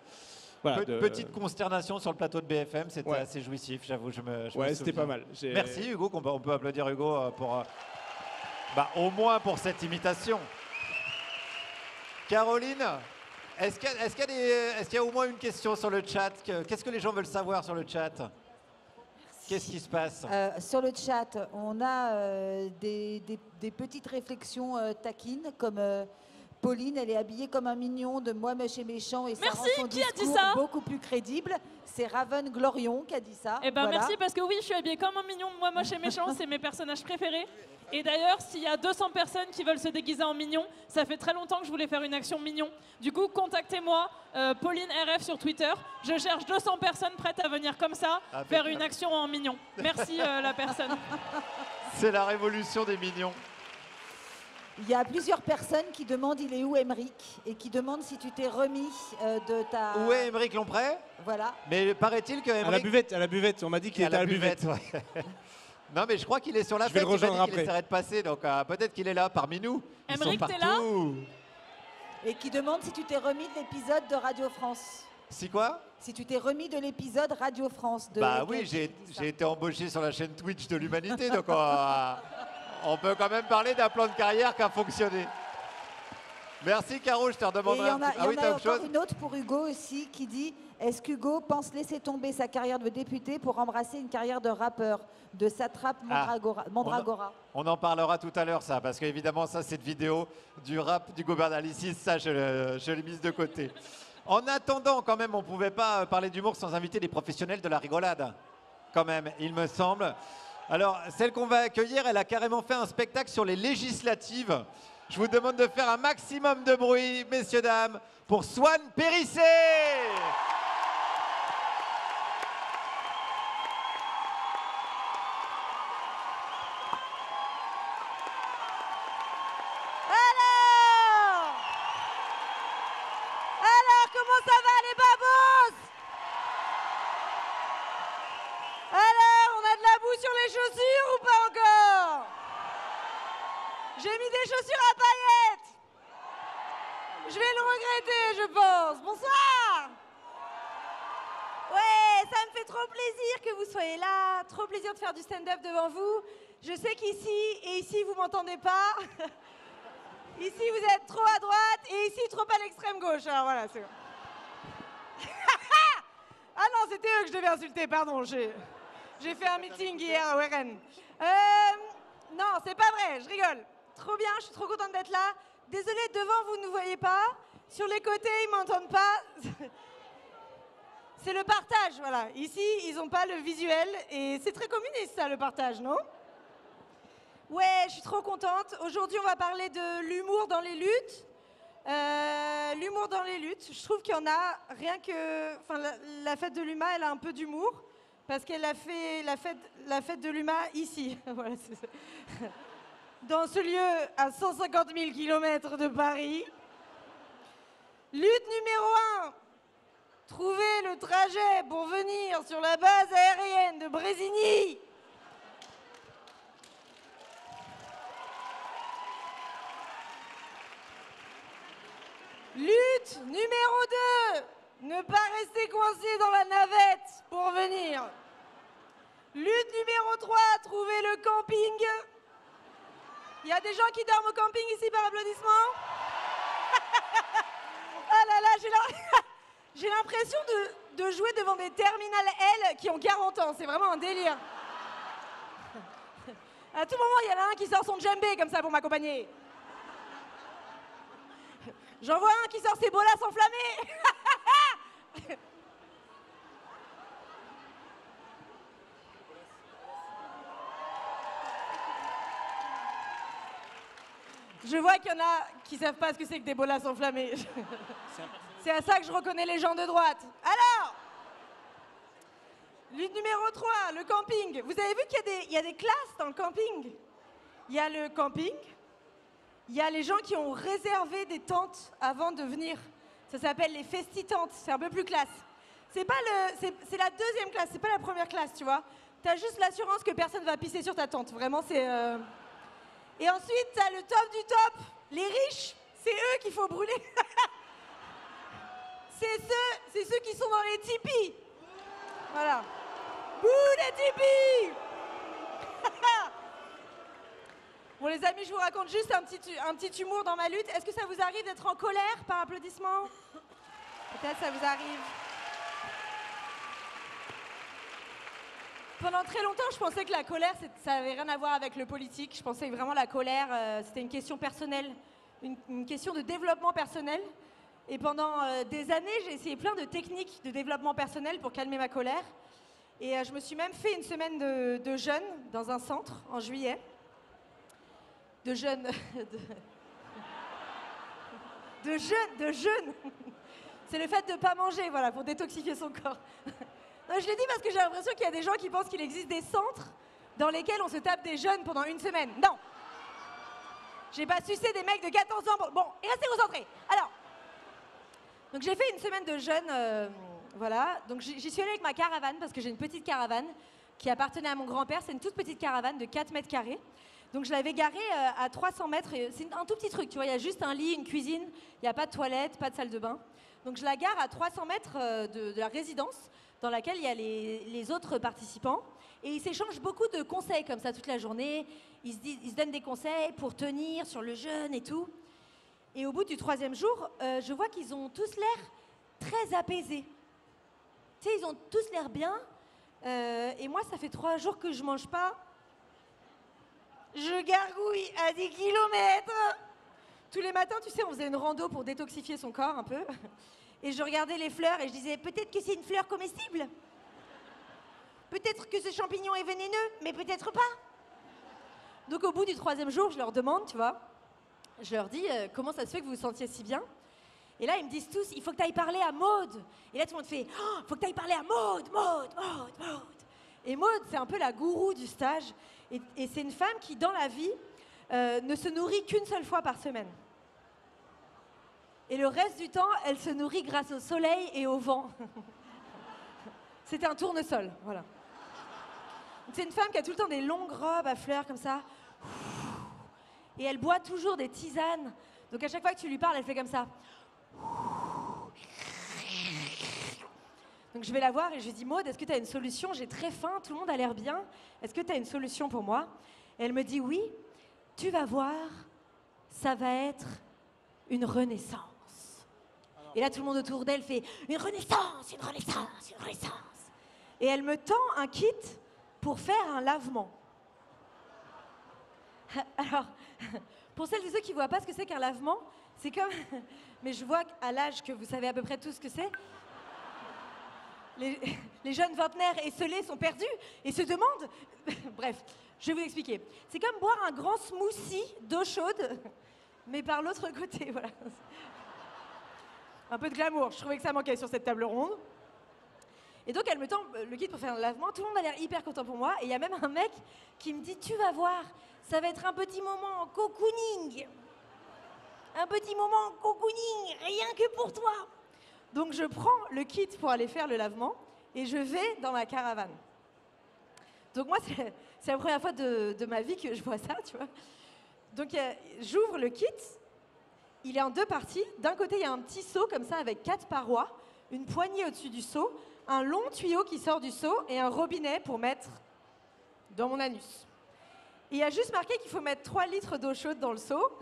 Voilà, petite consternation sur le plateau de BFM, c'était assez jouissif, j'avoue. Ouais, c'était pas mal. Merci Hugo, on peut applaudir Hugo pour, au moins pour cette imitation. Caroline, est-ce qu'il y a au moins une question sur le chat? Qu'est-ce que les gens veulent savoir sur le chat? Qu'est-ce qui se passe? Sur le chat, on a des petites réflexions taquines, comme Pauline, elle est habillée comme un mignon de Moi Moche et Méchant et ça rend son discours beaucoup plus crédible. C'est Raven Glorion qui a dit ça. Eh ben voilà. Merci, parce que oui, je suis habillée comme un mignon de Moi Moche et Méchant, c'est mes personnages préférés. Et d'ailleurs, s'il y a 200 personnes qui veulent se déguiser en mignon, ça fait très longtemps que je voulais faire une action mignon. Du coup, contactez-moi, Pauline RF sur Twitter. Je cherche 200 personnes prêtes à venir comme ça, faire une action en mignon. Merci la personne. C'est la révolution des mignons. Il y a plusieurs personnes qui demandent il est où Aymeric et qui demandent si tu t'es remis de ta... Où est Aymeric Lompré? Voilà. Mais paraît-il que Aymeric... À la buvette, on m'a dit qu'il était à la buvette. Ouais. Non mais je crois qu'il est sur la fête, il m'a dit qu'il essaierait de passer, donc peut-être qu'il est là parmi nous. Aymeric, t'es là? Et qui demande si tu t'es remis de l'épisode de Radio France. Si quoi? Si tu t'es remis de l'épisode Radio France. Oui, j'ai été embauché sur la chaîne Twitch de l'Humanité, donc... On peut quand même parler d'un plan de carrière qui a fonctionné. Merci Caro, je te redemande un petit... Il y en a encore une autre pour Hugo aussi qui dit est-ce qu'Hugo pense laisser tomber sa carrière de député pour embrasser une carrière de rappeur, de satrape Mandragora? On en parlera tout à l'heure ça, parce qu'évidemment ça, cette vidéo du rap du gouvernalis, ça je l'ai mise de côté. En attendant quand même, on ne pouvait pas parler d'humour sans inviter des professionnels de la rigolade. Quand même, il me semble. Alors, celle qu'on va accueillir, elle a carrément fait un spectacle sur les législatives. Je vous demande de faire un maximum de bruit, messieurs, dames, pour Swan Périssé. Alors, comment ça va les babos? Alors, on a de la boue sur les chaussures ou pas encore? J'ai mis des chaussures à paillettes. Je vais le regretter, je pense. Bonsoir. Ouais, ça me fait trop plaisir que vous soyez là. Trop plaisir de faire du stand-up devant vous. Je sais qu'ici, et ici, vous m'entendez pas. Ici, vous êtes trop à droite, et ici, trop à l'extrême gauche. Alors voilà, c'est bon. Ah non, c'était eux que je devais insulter, pardon. J'ai fait un meeting hier à Warren. Non, c'est pas vrai, je rigole. Trop bien, je suis trop contente d'être là. Désolée, devant, vous ne nous voyez pas. Sur les côtés, ils m'entendent pas. C'est le partage, voilà. Ici, ils n'ont pas le visuel. Et c'est très communiste, ça, le partage, non? Ouais, je suis trop contente. Aujourd'hui, on va parler de l'humour dans les luttes. L'humour dans les luttes, je trouve qu'il y en a rien que... Enfin, la fête de l'UMA, elle a un peu d'humour. Parce qu'elle a fait la fête de l'UMA ici. Voilà, c'est ça. Dans ce lieu à 150 000 km de Paris. Lutte numéro 1. Trouver le trajet pour venir sur la base aérienne de Brésigny. Lutte numéro 2. Ne pas rester coincé dans la navette pour venir. Lutte numéro 3. Trouver le camping. Il y a des gens qui dorment au camping ici par applaudissement? Ah là là, j'ai l'impression de jouer devant des terminales L qui ont 40 ans. C'est vraiment un délire. À tout moment, il y en a un qui sort son djembé comme ça pour m'accompagner. J'en vois un qui sort ses bolas enflammés. Je vois qu'il y en a qui savent pas ce que c'est que des bolas enflammés. C'est à ça que je reconnais les gens de droite. Alors, lutte numéro 3, le camping. Vous avez vu qu'il y a des classes dans le camping? Il y a le camping, il y a les gens qui ont réservé des tentes avant de venir. Ça s'appelle les festi-tentes, c'est un peu plus classe. C'est la deuxième classe, c'est pas la première classe, tu vois. T'as juste l'assurance que personne va pisser sur ta tente. Vraiment, c'est... Et ensuite, t'as le top du top. Les riches, c'est eux qu'il faut brûler. C'est ceux qui sont dans les tipis. Voilà. Bouh, les tipis. Bon, les amis, je vous raconte juste un petit humour dans ma lutte. Est-ce que ça vous arrive d'être en colère par applaudissement? Peut-être ça vous arrive. Pendant très longtemps, je pensais que la colère, ça n'avait rien à voir avec le politique. Je pensais que vraiment la colère, c'était une question personnelle, une question de développement personnel. Et pendant des années, j'ai essayé plein de techniques de développement personnel pour calmer ma colère. Et je me suis même fait une semaine de jeûne dans un centre en juillet. De jeûne. De jeûne. C'est le fait de ne pas manger, voilà, pour détoxifier son corps. Non, je l'ai dit parce que j'ai l'impression qu'il y a des gens qui pensent qu'il existe des centres dans lesquels on se tape des jeûnes pendant une semaine. Non. J'ai pas sucé des mecs de 14 ans. Bon, et restez concentrés. Alors, donc j'ai fait une semaine de jeûne, voilà. Donc j'y suis allée avec ma caravane parce que j'ai une petite caravane qui appartenait à mon grand-père. C'est une toute petite caravane de 4 mètres carrés. Donc je l'avais garée à 300 mètres. C'est un tout petit truc, tu vois. Il y a juste un lit, une cuisine. Il n'y a pas de toilette, pas de salle de bain. Donc je la gare à 300 mètres de la résidence dans laquelle il y a les autres participants. Et ils s'échangent beaucoup de conseils comme ça toute la journée. Ils se donnent des conseils pour tenir sur le jeûne et tout. Et au bout du 3e jour, je vois qu'ils ont tous l'air très apaisés. Tu sais, ils ont tous l'air bien. Et moi, ça fait 3 jours que je mange pas. Je gargouille à 10 kilomètres. Tous les matins, tu sais, on faisait une rando pour détoxifier son corps un peu. Et je regardais les fleurs et je disais, peut-être que c'est une fleur comestible. Peut-être que ce champignon est vénéneux, mais peut-être pas. Donc au bout du 3e jour, je leur demande, tu vois, je leur dis, comment ça se fait que vous vous sentiez si bien? Et là, ils me disent tous, il faut que tu ailles parler à Maude. Et là, tout le monde fait, oh, il faut que tu ailles parler à Maude, Maude, Maude, Maude. Et Maude, c'est un peu la gourou du stage. Et c'est une femme qui, dans la vie, ne se nourrit qu'une seule fois par semaine. Et le reste du temps, elle se nourrit grâce au soleil et au vent. C'était un tournesol, voilà. C'est une femme qui a tout le temps des longues robes à fleurs comme ça. Et elle boit toujours des tisanes. Donc à chaque fois que tu lui parles, elle fait comme ça. Donc je vais la voir et je lui dis, Maude, est-ce que tu as une solution? J'ai très faim, tout le monde a l'air bien. Est-ce que tu as une solution pour moi? Et elle me dit, oui, tu vas voir, ça va être une renaissance. Et là, tout le monde autour d'elle fait, une renaissance, une renaissance, une renaissance. Et elle me tend un kit pour faire un lavement. Alors, pour celles et ceux qui ne voient pas ce que c'est qu'un lavement, c'est comme... Mais je vois qu'à l'âge que vous savez à peu près tout ce que c'est, les jeunes vingtenaires esselés sont perdus et se demandent... Bref, je vais vous expliquer. C'est comme boire un grand smoothie d'eau chaude, mais par l'autre côté, voilà. Un peu de glamour, je trouvais que ça manquait sur cette table ronde. Et donc elle me tend le kit pour faire un lavement, tout le monde a l'air hyper content pour moi, et il y a même un mec qui me dit, tu vas voir, ça va être un petit moment en cocooning. Un petit moment en cocooning, rien que pour toi. Donc je prends le kit pour aller faire le lavement, et je vais dans ma caravane. Donc moi, c'est la première fois de ma vie que je vois ça, tu vois. Donc j'ouvre le kit, il est en deux parties. D'un côté, il y a un petit seau comme ça avec 4 parois, une poignée au-dessus du seau, un long tuyau qui sort du seau et un robinet pour mettre dans mon anus. Et il y a juste marqué qu'il faut mettre 3 litres d'eau chaude dans le seau.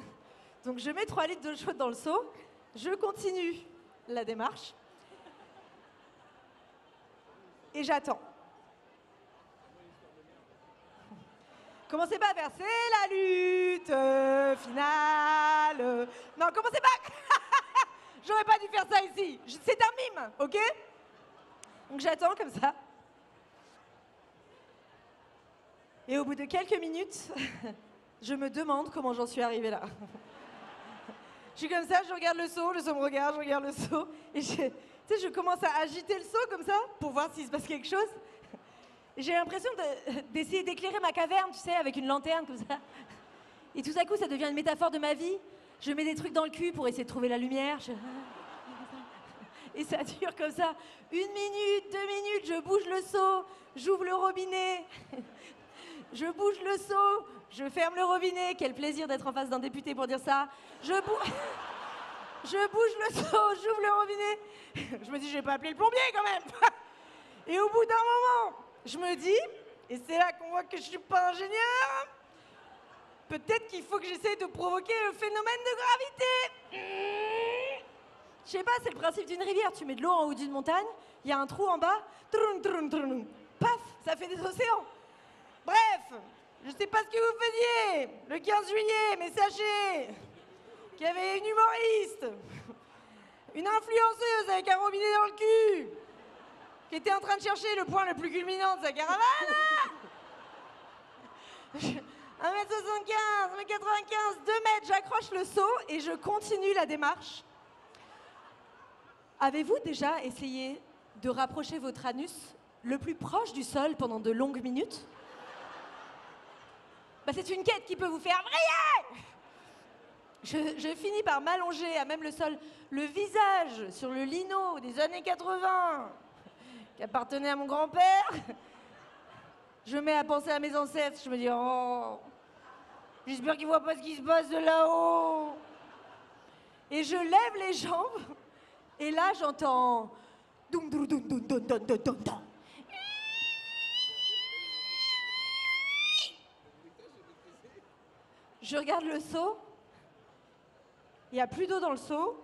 Donc je mets 3 litres d'eau chaude dans le seau, je continue la démarche et j'attends. Commencez pas à faire c'est la lutte finale. Non, commencez pas. J'aurais pas dû faire ça ici. C'est un mime, ok? Donc j'attends comme ça. Et au bout de quelques minutes, je me demande comment j'en suis arrivée là. Je suis comme ça, je regarde le seau me regarde, je regarde le seau. Et je commence à agiter le seau comme ça pour voir s'il se passe quelque chose. J'ai l'impression d'essayer d'éclairer ma caverne, tu sais, avec une lanterne comme ça. Et tout à coup, ça devient une métaphore de ma vie. Je mets des trucs dans le cul pour essayer de trouver la lumière. Et ça dure comme ça. 1 minute, 2 minutes, je bouge le seau, j'ouvre le robinet. Je bouge le seau, je ferme le robinet. Quel plaisir d'être en face d'un député pour dire ça. Je bouge le seau, j'ouvre le robinet. Je me dis, je vais pas appeler le plombier quand même. Et au bout d'un moment, je me dis, et c'est là qu'on voit que je suis pas ingénieur, peut-être qu'il faut que j'essaie de provoquer le phénomène de gravité. Je sais pas, c'est le principe d'une rivière. Tu mets de l'eau en haut d'une montagne, il y a un trou en bas, paf, ça fait des océans. Bref, je sais pas ce que vous faisiez le 15 juillet, mais sachez qu'il y avait une humoriste, une influenceuse avec un robinet dans le cul, qui était en train de chercher le point le plus culminant de sa caravane. 1m75, 1m95, 2 mètres, j'accroche le seau et je continue la démarche. Avez-vous déjà essayé de rapprocher votre anus le plus proche du sol pendant de longues minutes? C'est une quête qui peut vous faire vriller. Je finis par m'allonger à même le sol, le visage sur le lino des années 80, qui appartenait à mon grand-père. Je me mets à penser à mes ancêtres, je me dis, oh, j'espère qu'ils voient pas ce qui se passe de là-haut. Et je lève les jambes, et là j'entends... Je regarde le seau, il n'y a plus d'eau dans le seau.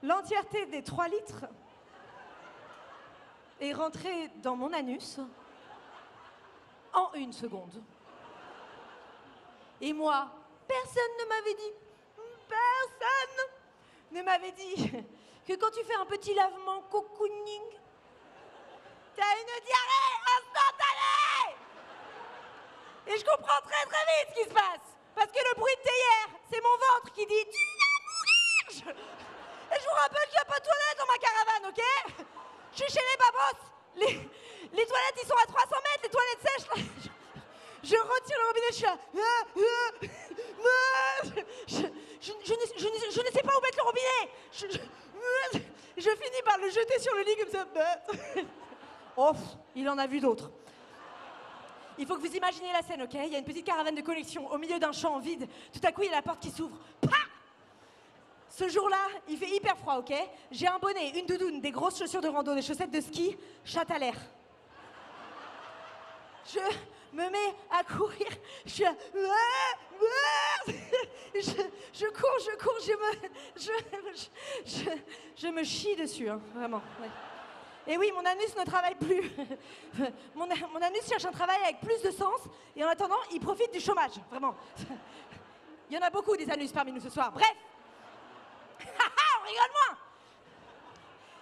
L'entièreté des 3 litres est rentrée dans mon anus en 1 seconde. Et moi, personne ne m'avait dit que quand tu fais un petit lavement cocooning, t'as une diarrhée instantanée. Et je comprends très très vite ce qui se passe. Parce que le bruit de théière c'est mon ventre qui dit tu vas mourir. Et je vous rappelle qu'il n'y a pas de toilette dans ma caravane, ok? Je suis chez les babos. Les toilettes, ils sont à 300 mètres, les toilettes sèches. Là. Je retire le robinet, je suis là. Je ne sais pas où mettre le robinet. Je finis par le jeter sur le lit comme ça. Oh, il en a vu d'autres. Il faut que vous imaginez la scène, ok? Il y a une petite caravane de collection au milieu d'un champ vide. Tout à coup, il y a la porte qui s'ouvre. Ce jour-là, il fait hyper froid, ok? J'ai un bonnet, une doudoune, des grosses chaussures de rando, des chaussettes de ski, chatte à l'air. Je me mets à courir. Je suis là. Je cours, je me chie dessus, hein, vraiment. Ouais. Et oui, mon anus ne travaille plus. Mon anus cherche un travail avec plus de sens. Et en attendant, il profite du chômage, vraiment. Il y en a beaucoup des anus parmi nous ce soir. Bref. On rigole moins.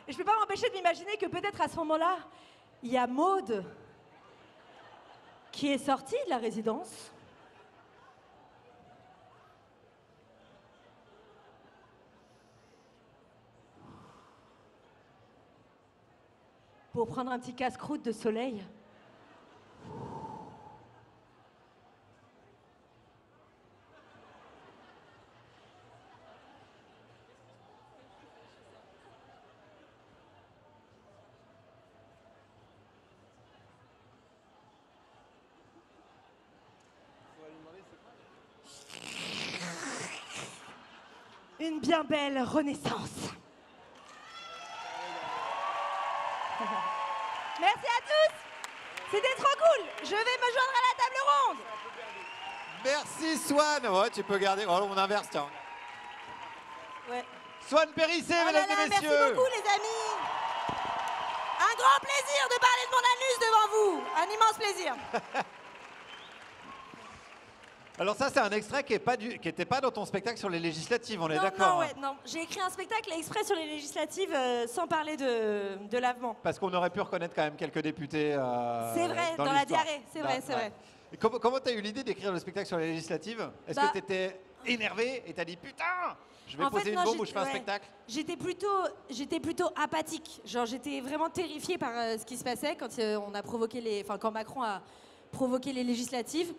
Et je ne peux pas m'empêcher de m'imaginer que peut-être à ce moment-là, il y a Maude qui est sortie de la résidence. Pour prendre un petit casse-croûte de soleil. Une bien belle renaissance. Merci à tous. C'était trop cool. Je vais me joindre à la table ronde. Merci Swan. Ouais, tu peux garder. Oh, on inverse, tiens. Ouais. Swan Périssé, mesdames et messieurs. Merci beaucoup, les amis. Un grand plaisir de parler de mon anus devant vous. Un immense plaisir. Alors ça, c'est un extrait qui n'était pas dans ton spectacle sur les législatives, on est d'accord? Non, ouais, non. J'ai écrit un spectacle exprès sur les législatives sans parler de lavement. Parce qu'on aurait pu reconnaître quand même quelques députés c'est vrai, dans la diarrhée, c'est vrai, c'est vrai. Et comment tu as eu l'idée d'écrire le spectacle sur les législatives? Est-ce que tu étais énervé et t'as dit putain, je vais poser une bombe ou je fais un spectacle? J'étais plutôt apathique. Genre j'étais vraiment terrifiée par ce qui se passait quand quand Macron a provoqué les législatives.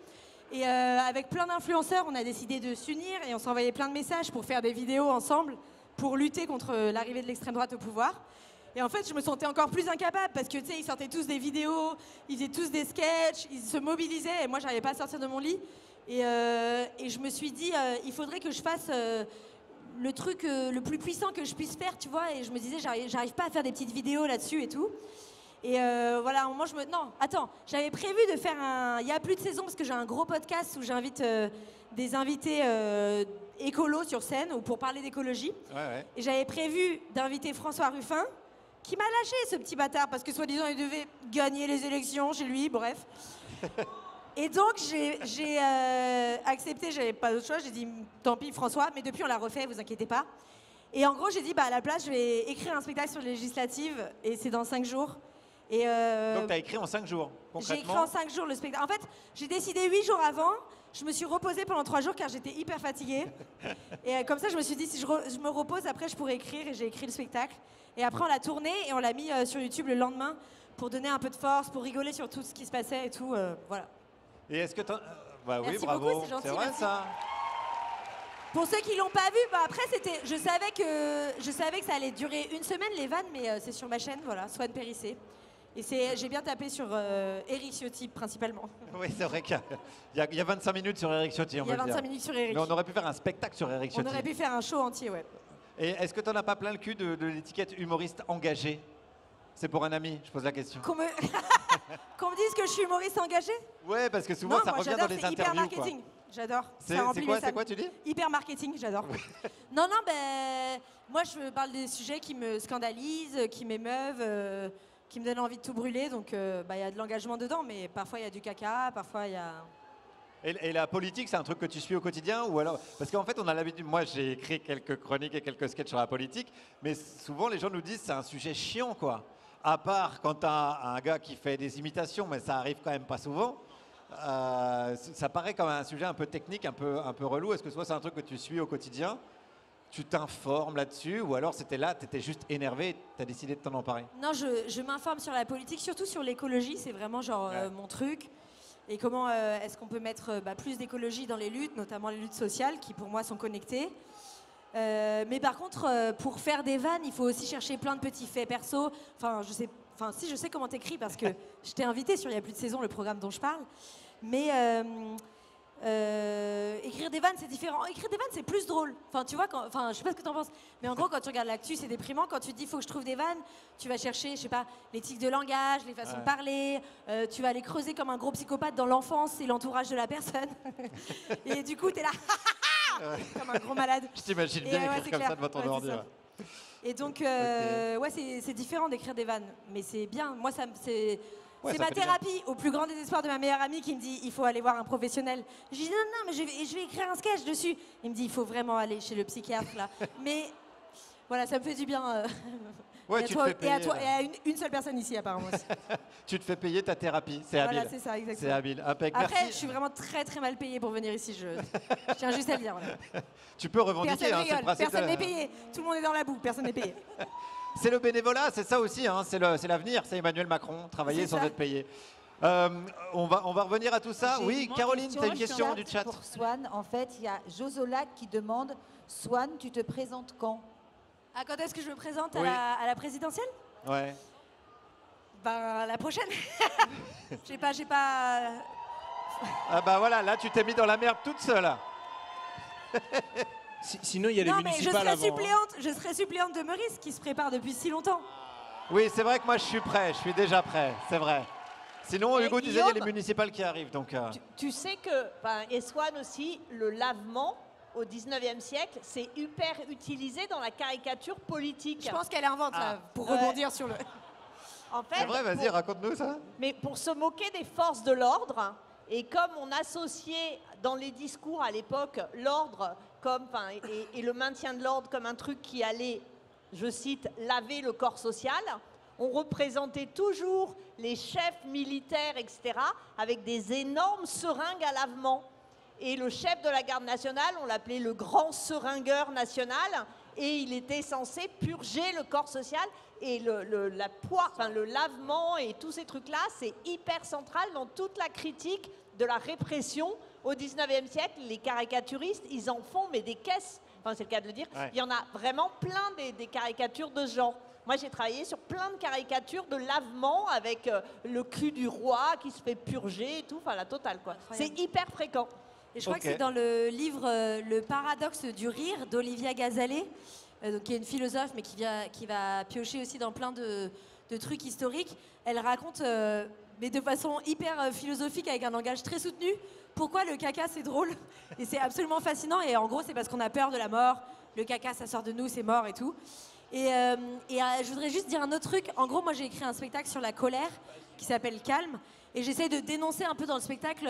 Et avec plein d'influenceurs, on a décidé de s'unir et on s'envoyait plein de messages pour faire des vidéos ensemble pour lutter contre l'arrivée de l'extrême droite au pouvoir. Et en fait, je me sentais encore plus incapable parce que, tu sais, ils sortaient tous des vidéos, ils faisaient tous des sketchs, ils se mobilisaient et moi, j'arrivais pas à sortir de mon lit. Et je me suis dit, il faudrait que je fasse le truc le plus puissant que je puisse faire, tu vois. Et je me disais, j'arrive pas à faire des petites vidéos là-dessus et tout. Et voilà, à un moment, non, attends, j'avais prévu de faire il y a plus de saison parce que j'ai un gros podcast où j'invite des invités écolos sur scène ou pour parler d'écologie. Ouais. Et j'avais prévu d'inviter François Ruffin, qui m'a lâché, ce petit bâtard, parce que soi-disant, il devait gagner les élections chez lui, bref. Et donc, j'ai accepté, j'avais pas d'autre choix, j'ai dit, tant pis François, mais depuis on l'a refait, vous inquiétez pas. Et en gros, j'ai dit, à la place, je vais écrire un spectacle sur les législatives, et c'est dans 5 jours. Et donc, tu as écrit en 5 jours, concrètement? J'ai écrit en 5 jours le spectacle. En fait, j'ai décidé 8 jours avant. Je me suis reposée pendant 3 jours car j'étais hyper fatiguée. Et comme ça, je me suis dit, si je me repose, après, je pourrais écrire. Et j'ai écrit le spectacle. Et après, on l'a tourné et on l'a mis sur YouTube le lendemain pour donner un peu de force, pour rigoler sur tout ce qui se passait et tout. Voilà. Et est-ce que tu... Bah oui, merci bravo. beaucoup, c'est gentil, c'est vrai, merci. ça? Pour ceux qui l'ont pas vu, après, je savais que ça allait durer 1 semaine, les vannes, mais c'est sur ma chaîne, voilà, Swan Périssé. Et j'ai bien tapé sur Éric Ciotti principalement. Oui, c'est vrai qu'il y a 25 minutes sur Éric Ciotti, on Il y a va le dire. 25 minutes sur Éric. Mais on aurait pu faire un spectacle sur Éric Ciotti. On aurait pu faire un show entier, ouais. Et est-ce que tu n'en as pas plein le cul de l'étiquette humoriste engagé? C'est pour un ami, je pose la question. Qu'on me dise que je suis humoriste engagé? Ouais, parce que souvent, non, ça moi, revient j'adore, dans les c'est hyper interviews. marketing. J'adore. C'est quoi, tu dis? Hyper marketing, j'adore. Non, ben, moi, je parle des sujets qui me scandalisent, qui m'émeuvent, qui me donnent envie de tout brûler. Donc, y a de l'engagement dedans, mais parfois, il y a du caca, parfois, il y a... Et la politique, c'est un truc que tu suis au quotidien ou alors... Parce qu'en fait, on a l'habitude... Moi, j'ai écrit quelques chroniques et quelques sketchs sur la politique, mais souvent, les gens nous disent que c'est un sujet chiant, quoi. À part quand tu as un gars qui fait des imitations, mais ça arrive quand même pas souvent. Ça paraît comme un sujet un peu technique, un peu relou. Est-ce que soit c'est un truc que tu suis au quotidien? Tu t'informes là-dessus ou alors c'était là, tu étais juste énervé et tu as décidé de t'en emparer? Non, je m'informe sur la politique, surtout sur l'écologie, c'est vraiment genre mon truc. Et comment est-ce qu'on peut mettre plus d'écologie dans les luttes, notamment les luttes sociales, qui pour moi sont connectées. Mais par contre, pour faire des vannes, il faut aussi chercher plein de petits faits perso. Si je sais comment t'écris parce que je t'ai invité sur Il y a plus de saison, le programme dont je parle. Mais écrire des vannes, c'est différent. Écrire des vannes, c'est plus drôle. Tu vois, je sais pas ce que t'en penses, mais en gros, quand tu regardes l'actu, c'est déprimant. Quand tu te dis, faut que je trouve des vannes, tu vas chercher, je sais pas, les tics de langage, les façons de parler. Tu vas aller creuser comme un gros psychopathe dans l'enfance et l'entourage de la personne. Et du coup, t'es là, comme un gros malade. Je t'imagine bien écrire comme ça devant ton ordi. Et donc, c'est différent d'écrire des vannes, mais c'est bien. Moi, c'est ma thérapie, au plus grand désespoir de ma meilleure amie qui me dit il faut aller voir un professionnel. Je dis non, mais je vais écrire un sketch dessus. Il me dit il faut vraiment aller chez le psychiatre là. Mais voilà, ça me fait du bien. Ouais, tu te fais payer, et à toi, et à une seule personne ici apparemment aussi. Tu te fais payer ta thérapie, c'est habile. Voilà, c'est ça, exactement. C'est habile. Impec. Après, Merci. je suis vraiment très très mal payée pour venir ici. Je tiens juste à le dire. Voilà. Tu peux revendiquer, Personne c'est le rigole, principe. personne n'est payé. Tout le monde est dans la boue, personne n'est payé. C'est le bénévolat, c'est ça aussi, c'est l'avenir, c'est Emmanuel Macron, travailler sans être payé. On va revenir à tout ça. Oui, Caroline, tu as une question du chat. Pour Swan, en fait, il y a Josolac qui demande Swan, tu te présentes quand? Quand est-ce que je me présente Oui. à la présidentielle? Ouais. La prochaine. J'ai pas. Ah bah voilà, là tu t'es mis dans la merde toute seule. Sinon, il y a les Non, mais municipales avant. je serai suppléante de Meurice qui se prépare depuis si longtemps. Oui, c'est vrai que moi je suis prêt, je suis déjà prêt, c'est vrai. Sinon, Et Hugo disait il y a les Guillaume, municipales qui arrivent, donc... Tu sais que, et Swan aussi, le lavement au 19e siècle, c'est hyper utilisé dans la caricature politique. Je pense qu'elle invente là, pour Ouais. rebondir sur le. En fait, C'est vrai, vas-y, raconte-nous ça. Mais pour se moquer des forces de l'ordre, et comme on associait dans les discours à l'époque l'ordre comme, et le maintien de l'ordre comme un truc qui allait, je cite, laver le corps social, on représentait toujours les chefs militaires, etc., avec des énormes seringues à lavement. Et le chef de la garde nationale, on l'appelait le grand seringueur national, et il était censé purger le corps social. Et le lavement et tous ces trucs-là, c'est hyper central dans toute la critique de la répression au 19e siècle. Les caricaturistes, ils en font mais des caisses. Enfin, c'est le cas de le dire. Ouais. Il y en a vraiment plein des caricatures de ce genre. Moi, j'ai travaillé sur plein de caricatures de lavement avec le cul du roi qui se fait purger et tout. Enfin, la totale, quoi. C'est hyper fréquent. Et je crois que c'est dans le livre Le paradoxe du rire d'Olivia Gazalet, qui est une philosophe, mais qui va piocher aussi dans plein de trucs historiques. Elle raconte, mais de façon hyper philosophique, avec un langage très soutenu, pourquoi le caca c'est drôle. Et c'est absolument fascinant. Et en gros, c'est parce qu'on a peur de la mort. Le caca, ça sort de nous, c'est mort et tout. Et je voudrais juste dire un autre truc. En gros, moi, j'ai écrit un spectacle sur la colère qui s'appelle Calme. Et j'essaie de dénoncer un peu dans le spectacle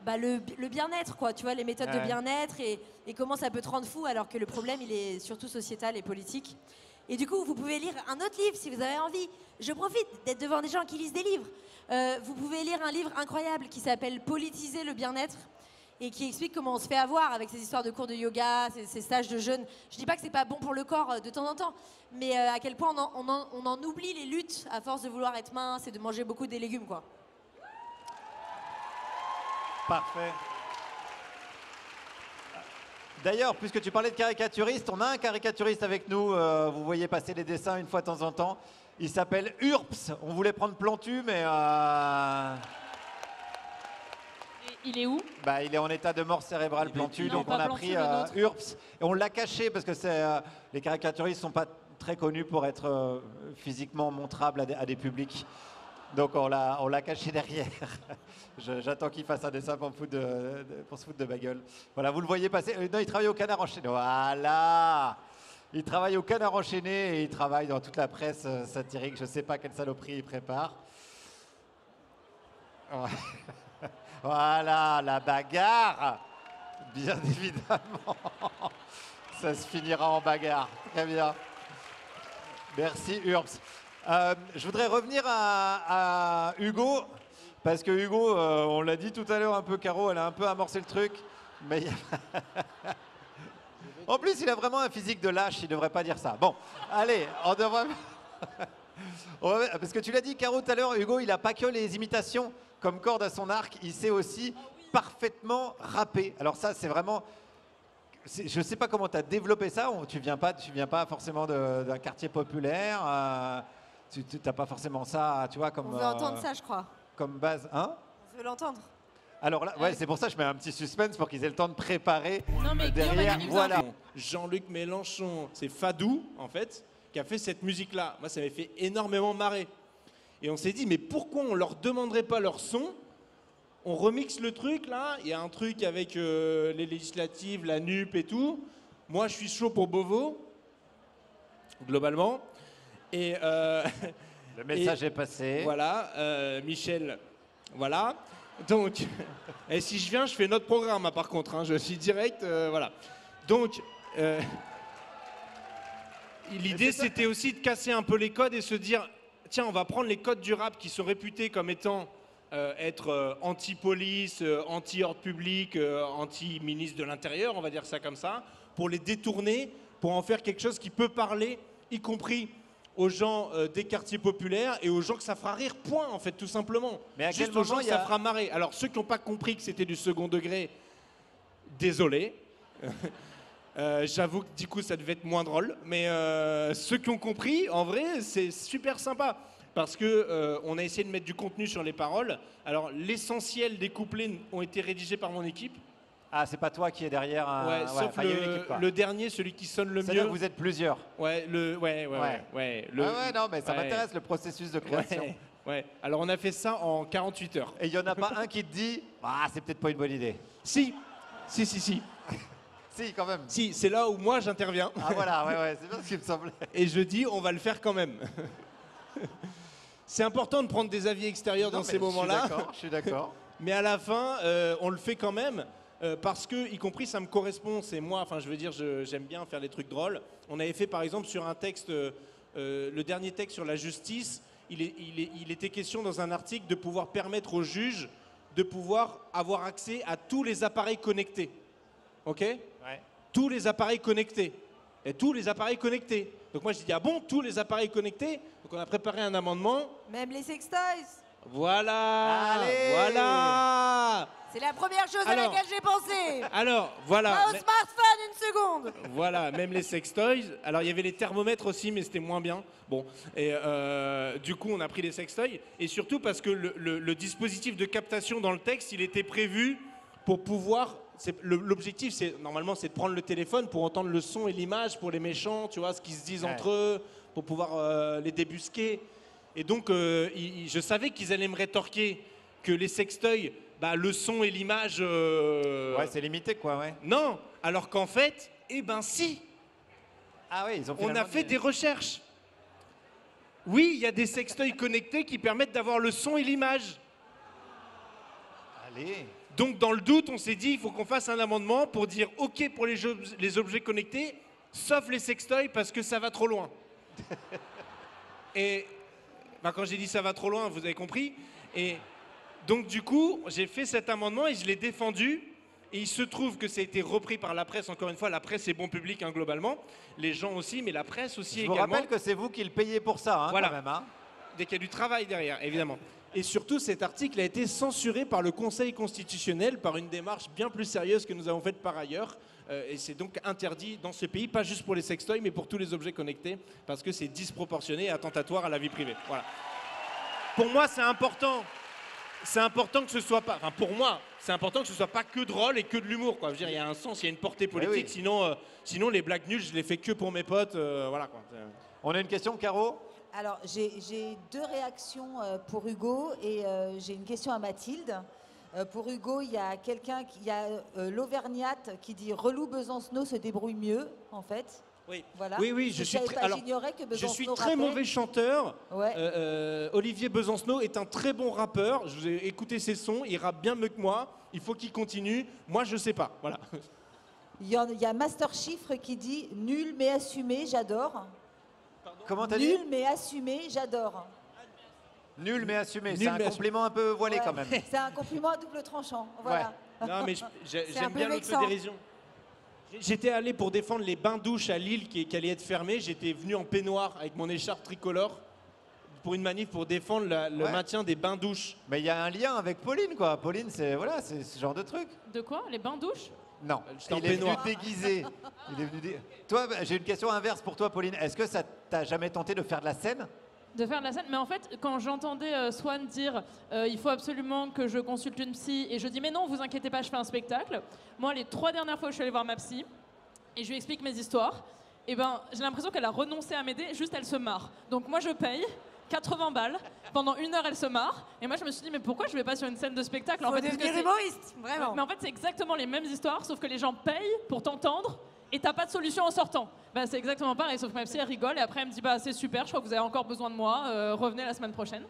le bien-être, quoi. Tu vois, les méthodes de bien-être et comment ça peut te rendre fou alors que le problème, il est surtout sociétal et politique. Et du coup, vous pouvez lire un autre livre si vous avez envie. Je profite d'être devant des gens qui lisent des livres. Vous pouvez lire un livre incroyable qui s'appelle Politiser le bien-être et qui explique comment on se fait avoir avec ces histoires de cours de yoga, ces stages de jeûne. Je dis pas que c'est pas bon pour le corps de temps en temps, mais à quel point on en oublie les luttes à force de vouloir être mince et de manger beaucoup des légumes, quoi. Parfait. D'ailleurs, puisque tu parlais de caricaturiste, on a un caricaturiste avec nous. Vous voyez passer les dessins une fois de temps en temps. Il s'appelle Urps. On voulait prendre Plantu, mais... Il est où? il est en état de mort cérébrale, Plantu. non, Donc pas on a Plantu, pris le nôtre. Urps. Et on l'a caché parce que les caricaturistes ne sont pas très connus pour être physiquement montrables à des publics. Donc on l'a caché derrière. J'attends qu'il fasse un dessin pour se foutre de ma gueule. Voilà, vous le voyez passer. Non, il travaille au Canard enchaîné. Voilà. Il travaille au Canard enchaîné et il travaille dans toute la presse satirique. Je ne sais pas quelle saloperie il prépare. Voilà, la bagarre. Bien évidemment. Ça se finira en bagarre. Très bien. Merci Urps. Je voudrais revenir à Hugo, Parce que Hugo, on l'a dit tout à l'heure un peu, Caro, elle a un peu amorcé le truc. Mais en plus, il a vraiment un physique de lâche, il ne devrait pas dire ça. Bon, allez, on devrait... Parce que tu l'as dit, Caro, tout à l'heure, Hugo, il n'a pas que les imitations comme corde à son arc, il sait aussi parfaitement rapper. Alors ça, c'est vraiment... Je ne sais pas comment tu as développé ça. Tu viens pas forcément d'un quartier populaire. Tu n'as pas forcément ça, tu vois, comme... On veut entendre ça, je crois. Comme base, hein? On veut l'entendre. Alors là, ouais, c'est pour ça que je mets un petit suspense pour qu'ils aient le temps de préparer Non, mais Guillaume a derrière. dit Voilà. Jean-Luc Mélenchon, c'est Fadou, en fait, qui a fait cette musique-là. Moi, ça m'avait fait énormément marrer. Et on s'est dit, mais pourquoi on leur demanderait pas leur son? On remixe le truc, là. Il y a un truc avec les législatives, la NUP et tout. Moi, je suis chaud pour Beauvau, globalement. Et Le message est passé. voilà, Michel, voilà. Donc, et si je viens, je fais notre programme, hein, par contre. Hein, je suis direct, voilà. Donc, l'idée, c'était aussi de casser un peu les codes et se dire, tiens, on va prendre les codes du rap qui sont réputés comme étant être anti-police, anti-ordre public, anti-ministre de l'Intérieur, on va dire ça comme ça, pour les détourner, pour en faire quelque chose qui peut parler, y compris aux gens des quartiers populaires et aux gens que ça fera rire, point, en fait, tout simplement. Mais à Juste quel aux gens moment que ça fera marrer. Alors, ceux qui n'ont pas compris que c'était du second degré, désolé. J'avoue que du coup, ça devait être moins drôle. Mais ceux qui ont compris, en vrai, c'est super sympa. Parce que on a essayé de mettre du contenu sur les paroles. Alors, l'essentiel des couplets ont été rédigés par mon équipe. Ah, c'est pas toi qui est derrière. Ouais, sauf enfin, il y a une équipe, quoi. le dernier, celui qui sonne le C'est-à-dire mieux. que vous êtes plusieurs. Ouais, ouais. Ah ouais, non, mais ça ouais. m'intéresse le processus de création. Ouais, ouais. Alors, on a fait ça en 48 heures. Et il n'y en a pas un qui te dit ah, c'est peut-être pas une bonne idée. Si, Si, quand même. si, c'est là où moi j'interviens. Ah voilà, ouais, c'est bien ce qui me semblait. Et je dis, on va le faire quand même. C'est important de prendre des avis extérieurs Non, dans mais ces moments-là. Je suis d'accord. Mais à la fin, on le fait quand même. Parce que, y compris, ça me correspond. C'est moi, enfin, je veux dire, j'aime bien faire des trucs drôles. On avait fait, par exemple, sur un texte, le dernier texte sur la justice, il était question dans un article de pouvoir permettre aux juges de pouvoir avoir accès à tous les appareils connectés. OK ? Ouais. Tous les appareils connectés. Et tous les appareils connectés. Donc moi, je dis, ah bon, tous les appareils connectés? Donc on a préparé un amendement. Même les sextoys. Voilà. Allez. Voilà. C'est la première chose à Alors. laquelle j'ai pensé. Alors, voilà. Pas au smartphone, une seconde. Voilà, même les sextoys. Alors, il y avait les thermomètres aussi, mais c'était moins bien. Bon, et du coup, on a pris les sextoys. Et surtout parce que le dispositif de captation dans le texte, il était prévu pour pouvoir... L'objectif, normalement, c'est de prendre le téléphone pour entendre le son et l'image pour les méchants, tu vois, ce qu'ils se disent entre eux, pour pouvoir les débusquer. Et donc, je savais qu'ils allaient me rétorquer que les sextoys, bah, le son et l'image... Ouais, c'est limité, quoi, ouais. Non, alors qu'en fait, eh ben si, Ah oui, ils ont on a fait des recherches. Oui, il y a des sextoys connectés qui permettent d'avoir le son et l'image. Allez. Donc, dans le doute, on s'est dit, il faut qu'on fasse un amendement pour dire OK pour les objets connectés, sauf les sextoys parce que ça va trop loin. Et bah, quand j'ai dit ça va trop loin, vous avez compris. Et donc, du coup, j'ai fait cet amendement et je l'ai défendu. Et il se trouve que ça a été repris par la presse. Encore une fois, la presse est bon public, hein, globalement. Les gens aussi, mais la presse aussi Je vous également. rappelle que c'est vous qui le payez pour ça, hein, Voilà. quand même. Hein. Dès qu'il y a du travail derrière, évidemment. Et surtout, cet article a été censuré par le Conseil constitutionnel par une démarche bien plus sérieuse que nous avons faite par ailleurs. Et c'est donc interdit dans ce pays, pas juste pour les sextoys, mais pour tous les objets connectés, parce que c'est disproportionné et attentatoire à la vie privée. Voilà. Pour moi, c'est important. C'est important que ce soit pas... Enfin, pour moi, c'est important que ce soit pas que drôle et que de l'humour, quoi. Je veux dire, il y a un sens, il y a une portée politique. oui. Sinon, les blagues nulles, je les fais que pour mes potes. Voilà, quoi. On a une question, Caro? Alors, j'ai deux réactions pour Hugo et j'ai une question à Mathilde. Pour Hugo, il y a l'Auvergnate qui dit « Relou Besancenot se débrouille mieux », en fait. Oui, Voilà. oui, je suis j'ignorais que je Besancenot suis très rappait. mauvais chanteur. Ouais. Olivier Besancenot est un très bon rappeur. Je vous ai écouté ses sons, il rappe bien mieux que moi. Il faut qu'il continue. Moi, je sais pas. Voilà. Il y a Master Chiffre qui dit « Nul mais assumé, j'adore ». Comment t'as dit? Nul mais assumé, j'adore. Nul mais assumé. Nul C'est un mais assumé. compliment un peu voilé Ouais, quand même. C'est un compliment à double tranchant. Voilà. Non, mais C'est un j'aime peu bien vexant. l'autodérision. J'étais allé pour défendre les bains-douches à Lille qui allaient être fermés. J'étais venu en peignoir avec mon écharpe tricolore pour une manif pour défendre le Ouais. maintien des bains-douches. Mais il y a un lien avec Pauline, quoi. Pauline, c'est voilà, c'est ce genre de truc. De quoi? Les bains-douches? Non, J'étais en il est venu peignoir. déguisé. Il est venu Toi, bah, j'ai une question inverse pour toi, Pauline. Est-ce que ça t'a jamais tenté de faire de la scène? De faire de la scène. Mais en fait, quand j'entendais Swan dire il faut absolument que je consulte une psy, et je dis mais non, vous inquiétez pas, je fais un spectacle. Moi, les 3 dernières fois où je suis allée voir ma psy, et je lui explique mes histoires, et ben j'ai l'impression qu'elle a renoncé à m'aider, juste elle se marre. Donc moi, je paye 80 balles. Pendant 1 heure, elle se marre. Et moi, je me suis dit mais pourquoi je vais pas sur une scène de spectacle? En Faut fait, parce que devenir c'est- humoriste, vraiment. Mais en fait, c'est exactement les mêmes histoires, sauf que les gens payent pour t'entendre et t'as pas de solution en sortant. Bah, c'est exactement pareil, sauf que ma psy, elle rigole et après, elle me dit bah, c'est super, je crois que vous avez encore besoin de moi, revenez la semaine prochaine.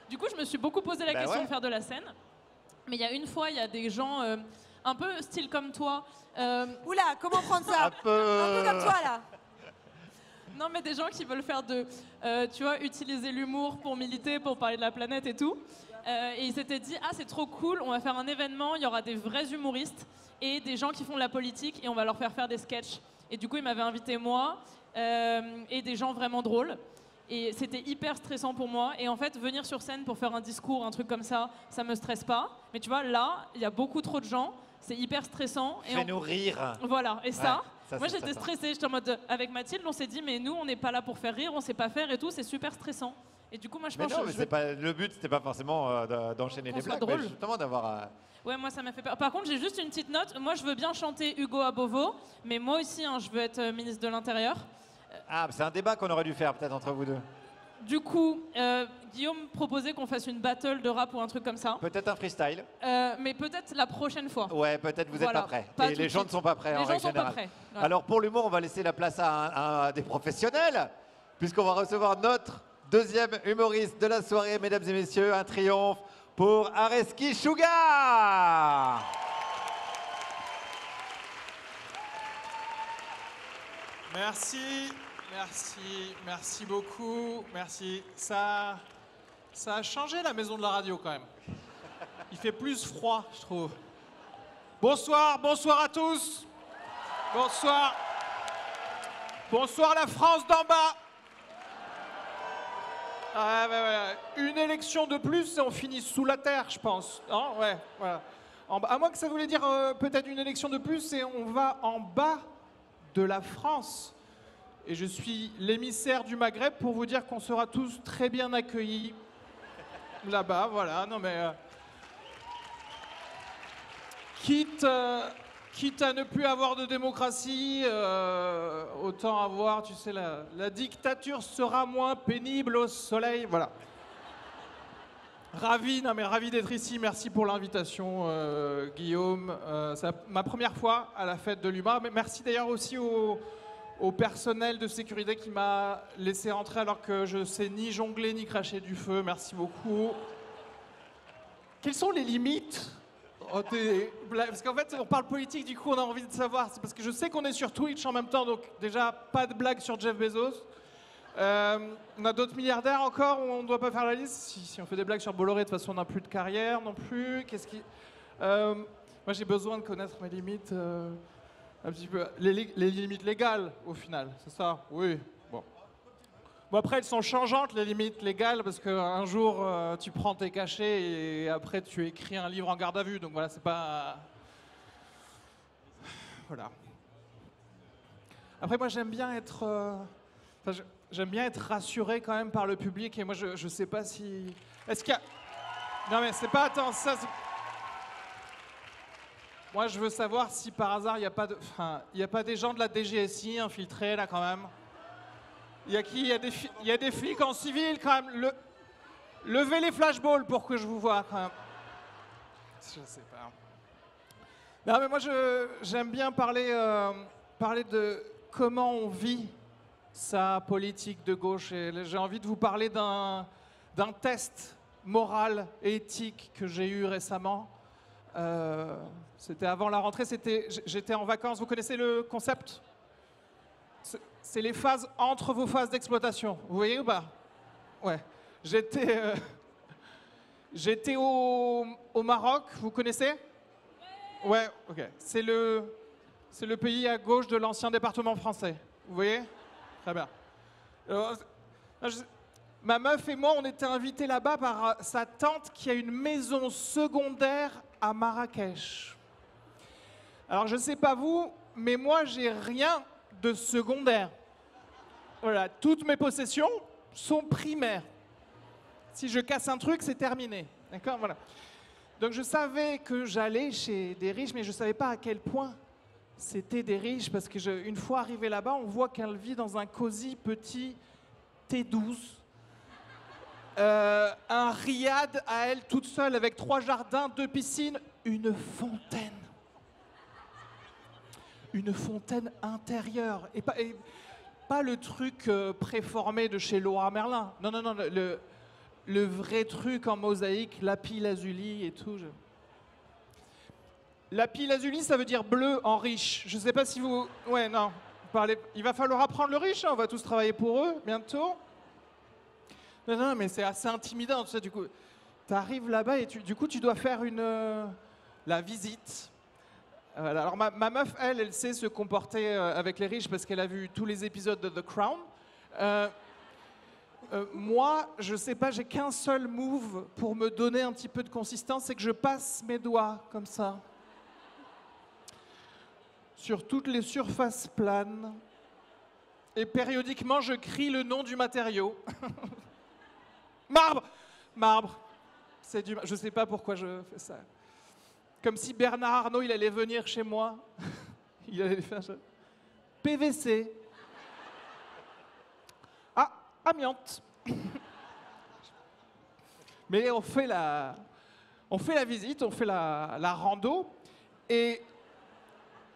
Du coup, je me suis beaucoup posé la Bah question ouais. de faire de la scène. Mais il y a une fois, il y a des gens un peu style comme toi. Oula, comment prendre ça? Un Un peu comme toi, là. Non, mais des gens qui veulent faire tu vois, utiliser l'humour pour militer, pour parler de la planète et tout. Et ils s'étaient dit, ah, c'est trop cool, on va faire un événement, il y aura des vrais humoristes et des gens qui font de la politique et on va leur faire des sketchs. Et du coup, ils m'avaient invité moi et des gens vraiment drôles. Et c'était hyper stressant pour moi. Et en fait, venir sur scène pour faire un discours, un truc comme ça me stresse pas. Mais tu vois, là, il y a beaucoup trop de gens, c'est hyper stressant. Et Fais-nous rire. voilà, et ça, ça, moi c'est j'étais stressant. stressée, j'étais en mode, avec Mathilde, on s'est dit, mais nous on n'est pas là pour faire rire, on sait pas faire et tout, c'est super stressant. Et du coup, moi je Mais pense non, que mais je c'est pas le but, c'était pas forcément d'enchaîner Qu'on les soit blagues, mais drôle. justement d'avoir. Ouais, moi ça m'a fait peur. Par contre, j'ai juste une petite note, moi je veux bien chanter Hugo à Beauvau, mais moi aussi, hein, je veux être ministre de l'Intérieur. Ah, c'est un débat qu'on aurait dû faire peut-être entre vous deux. Du coup, Guillaume proposait qu'on fasse une battle de rap ou un truc comme ça, Peut-être un freestyle. mais peut-être la prochaine fois. Ouais, peut-être vous n'êtes Voilà, pas prêts. pas Et tout les de gens ne suite. sont pas prêts en Les gens règle sont pas générale. prêts. Voilà. Alors pour l'humour, on va laisser la place à des professionnels, puisqu'on va recevoir notre deuxième humoriste de la soirée, mesdames et messieurs, un triomphe pour Areski Sugar. Merci, merci beaucoup, merci. Ça a changé la maison de la radio quand même. Il fait plus froid, je trouve. Bonsoir à tous. Bonsoir. Bonsoir la France d'en bas. Ah, ouais. Une élection de plus et on finit sous la terre, je pense. Non, ouais, voilà. À moins que ça voulait dire peut-être une élection de plus et on va en bas de la France. Et je suis l'émissaire du Maghreb pour vous dire qu'on sera tous très bien accueillis là-bas, voilà. Non mais quitte à ne plus avoir de démocratie, autant avoir, tu sais, la dictature sera moins pénible au soleil, voilà. Ravi d'être ici. Merci pour l'invitation, Guillaume. C'est ma première fois à la fête de l'humour. Mais merci d'ailleurs aussi au personnel de sécurité qui m'a laissé rentrer alors que je sais ni jongler ni cracher du feu. Merci beaucoup. Quelles sont les limites? Parce qu'en fait, on parle politique, du coup, on a envie de savoir. C'est parce que je sais qu'on est sur Twitch en même temps, donc déjà, pas de blague sur Jeff Bezos. On a d'autres milliardaires encore où on ne doit pas faire la liste. Si on fait des blagues sur Bolloré, de toute façon, on n'a plus de carrière non plus. Moi, j'ai besoin de connaître mes limites, un petit peu. Les limites légales, au final, c'est ça? Oui. Bon, après, elles sont changeantes, les limites légales, parce qu'un jour, tu prends tes cachets et après, tu écris un livre en garde à vue. Donc voilà, c'est pas... Voilà. Après, moi, j'aime bien être... J'aime bien être rassuré quand même par le public et moi je sais pas si... Est-ce qu'il y a... Non mais c'est pas... Attends, ça c'est... Moi je veux savoir si par hasard il n'y a pas de... Enfin, il n'y a pas des gens de la DGSI infiltrés là quand même. Il y a qui? Il y a des flics en civil quand même. Levez les flashballs pour que je vous vois quand même. Je sais pas. Non mais moi j'aime bien parler de comment on vit sa politique de gauche. Et j'ai envie de vous parler d'un test moral et éthique que j'ai eu récemment. C'était avant la rentrée, j'étais en vacances. Vous connaissez le concept? C'est les phases entre vos phases d'exploitation. Vous voyez ou pas? Ouais. J'étais J'étais au Maroc, vous connaissez? Ouais, ok. C'est le pays à gauche de l'ancien département français. Vous voyez? Très bien. Alors, ma meuf et moi, on était invités là-bas par sa tante qui a une maison secondaire à Marrakech. Alors, je ne sais pas vous, mais moi, j'ai rien de secondaire. Voilà, toutes mes possessions sont primaires. Si je casse un truc, c'est terminé. D'accord? Voilà. Donc, je savais que j'allais chez des riches, mais je ne savais pas à quel point c'était des riches, parce que une fois arrivé là-bas, on voit qu'elle vit dans un cosy petit T12. Un riad à elle toute seule avec 3 jardins, 2 piscines, une fontaine. Une fontaine intérieure. Et pas le truc préformé de chez Laura Merlin. Non, non, non, le vrai truc en mosaïque, lapis lazuli et tout. Lapis lazuli, ça veut dire bleu en riche. Je sais pas si vous... Ouais, non. Il va falloir apprendre le riche, hein. On va tous travailler pour eux bientôt. Non, non, mais c'est assez intimidant, tu sais, du coup. Tu arrives là-bas et du coup, tu dois faire la visite. Voilà. Alors, ma meuf, elle sait se comporter avec les riches parce qu'elle a vu tous les épisodes de The Crown. Moi, je sais pas, j'ai qu'un seul move pour me donner un petit peu de consistance, c'est que je passe mes doigts comme ça. Sur toutes les surfaces planes. Et périodiquement, je crie le nom du matériau. Marbre! Marbre. Je sais pas pourquoi je fais ça. Comme si Bernard Arnault, il allait venir chez moi. Il allait faire ça. PVC. Ah, amiante. Mais on fait la visite, on fait la rando. Et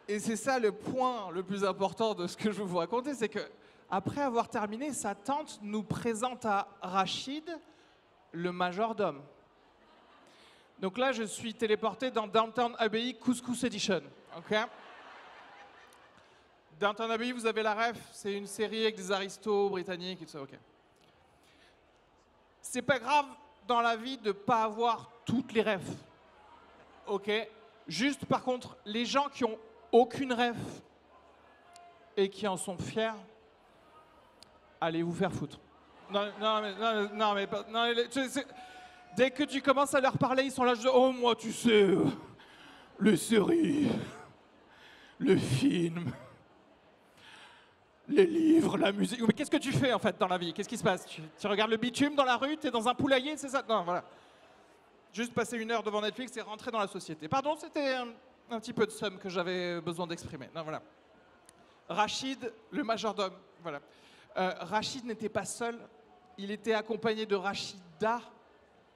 c'est ça le point le plus important de ce que je veux vous raconter, c'est que après avoir terminé, sa tante nous présente à Rachid, le majordome. Donc là, je suis téléporté dans Downton Abbey Couscous Edition. Okay. Downton Abbey, vous avez la ref, c'est une série avec des aristos britanniques et tout ça. Okay. C'est pas grave dans la vie de pas avoir toutes les refs. Ok. Juste par contre, les gens qui ont aucune ref et qui en sont fiers, allez vous faire foutre. Dès que tu commences à leur parler, ils sont là, oh moi tu sais, les séries, le film, les livres, la musique. Mais qu'est-ce que tu fais en fait dans la vie? Qu'est-ce qui se passe? Tu regardes le bitume dans la rue, t'es dans un poulailler, c'est ça? Non, voilà. Juste passer 1 heure devant Netflix et rentrer dans la société. Pardon, c'était un petit peu de somme que j'avais besoin d'exprimer. Non, voilà. Rachid, le majordome. Voilà. Rachid n'était pas seul. Il était accompagné de Rachida,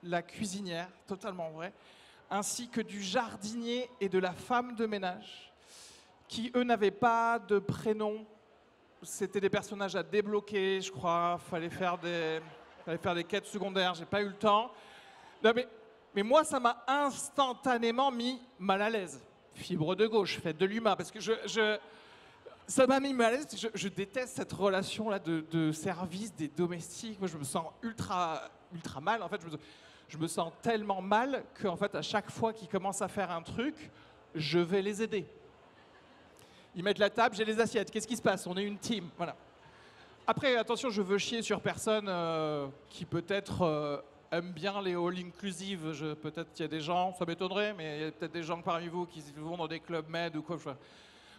la cuisinière, totalement vrai, ainsi que du jardinier et de la femme de ménage, qui, eux, n'avaient pas de prénom. C'était des personnages à débloquer, je crois. Fallait faire des quêtes secondaires. J'ai pas eu le temps. Non, mais moi, ça m'a instantanément mis mal à l'aise. Fibre de gauche, fête de l'humain, parce que ça m'a mis mal à l'aise. Je déteste cette relation-là de service des domestiques. Moi, je me sens ultra mal. En fait, je me sens tellement mal qu'en fait, à chaque fois qu'ils commencent à faire un truc, je vais les aider. Ils mettent la table, j'ai les assiettes. Qu'est-ce qui se passe? On est une team. Voilà. Après, attention, je veux chier sur personne qui peut-être aime bien les all inclusive. Peut-être qu'il y a des gens, ça m'étonnerait, mais il y a peut-être des gens parmi vous qui vont dans des clubs med ou quoi.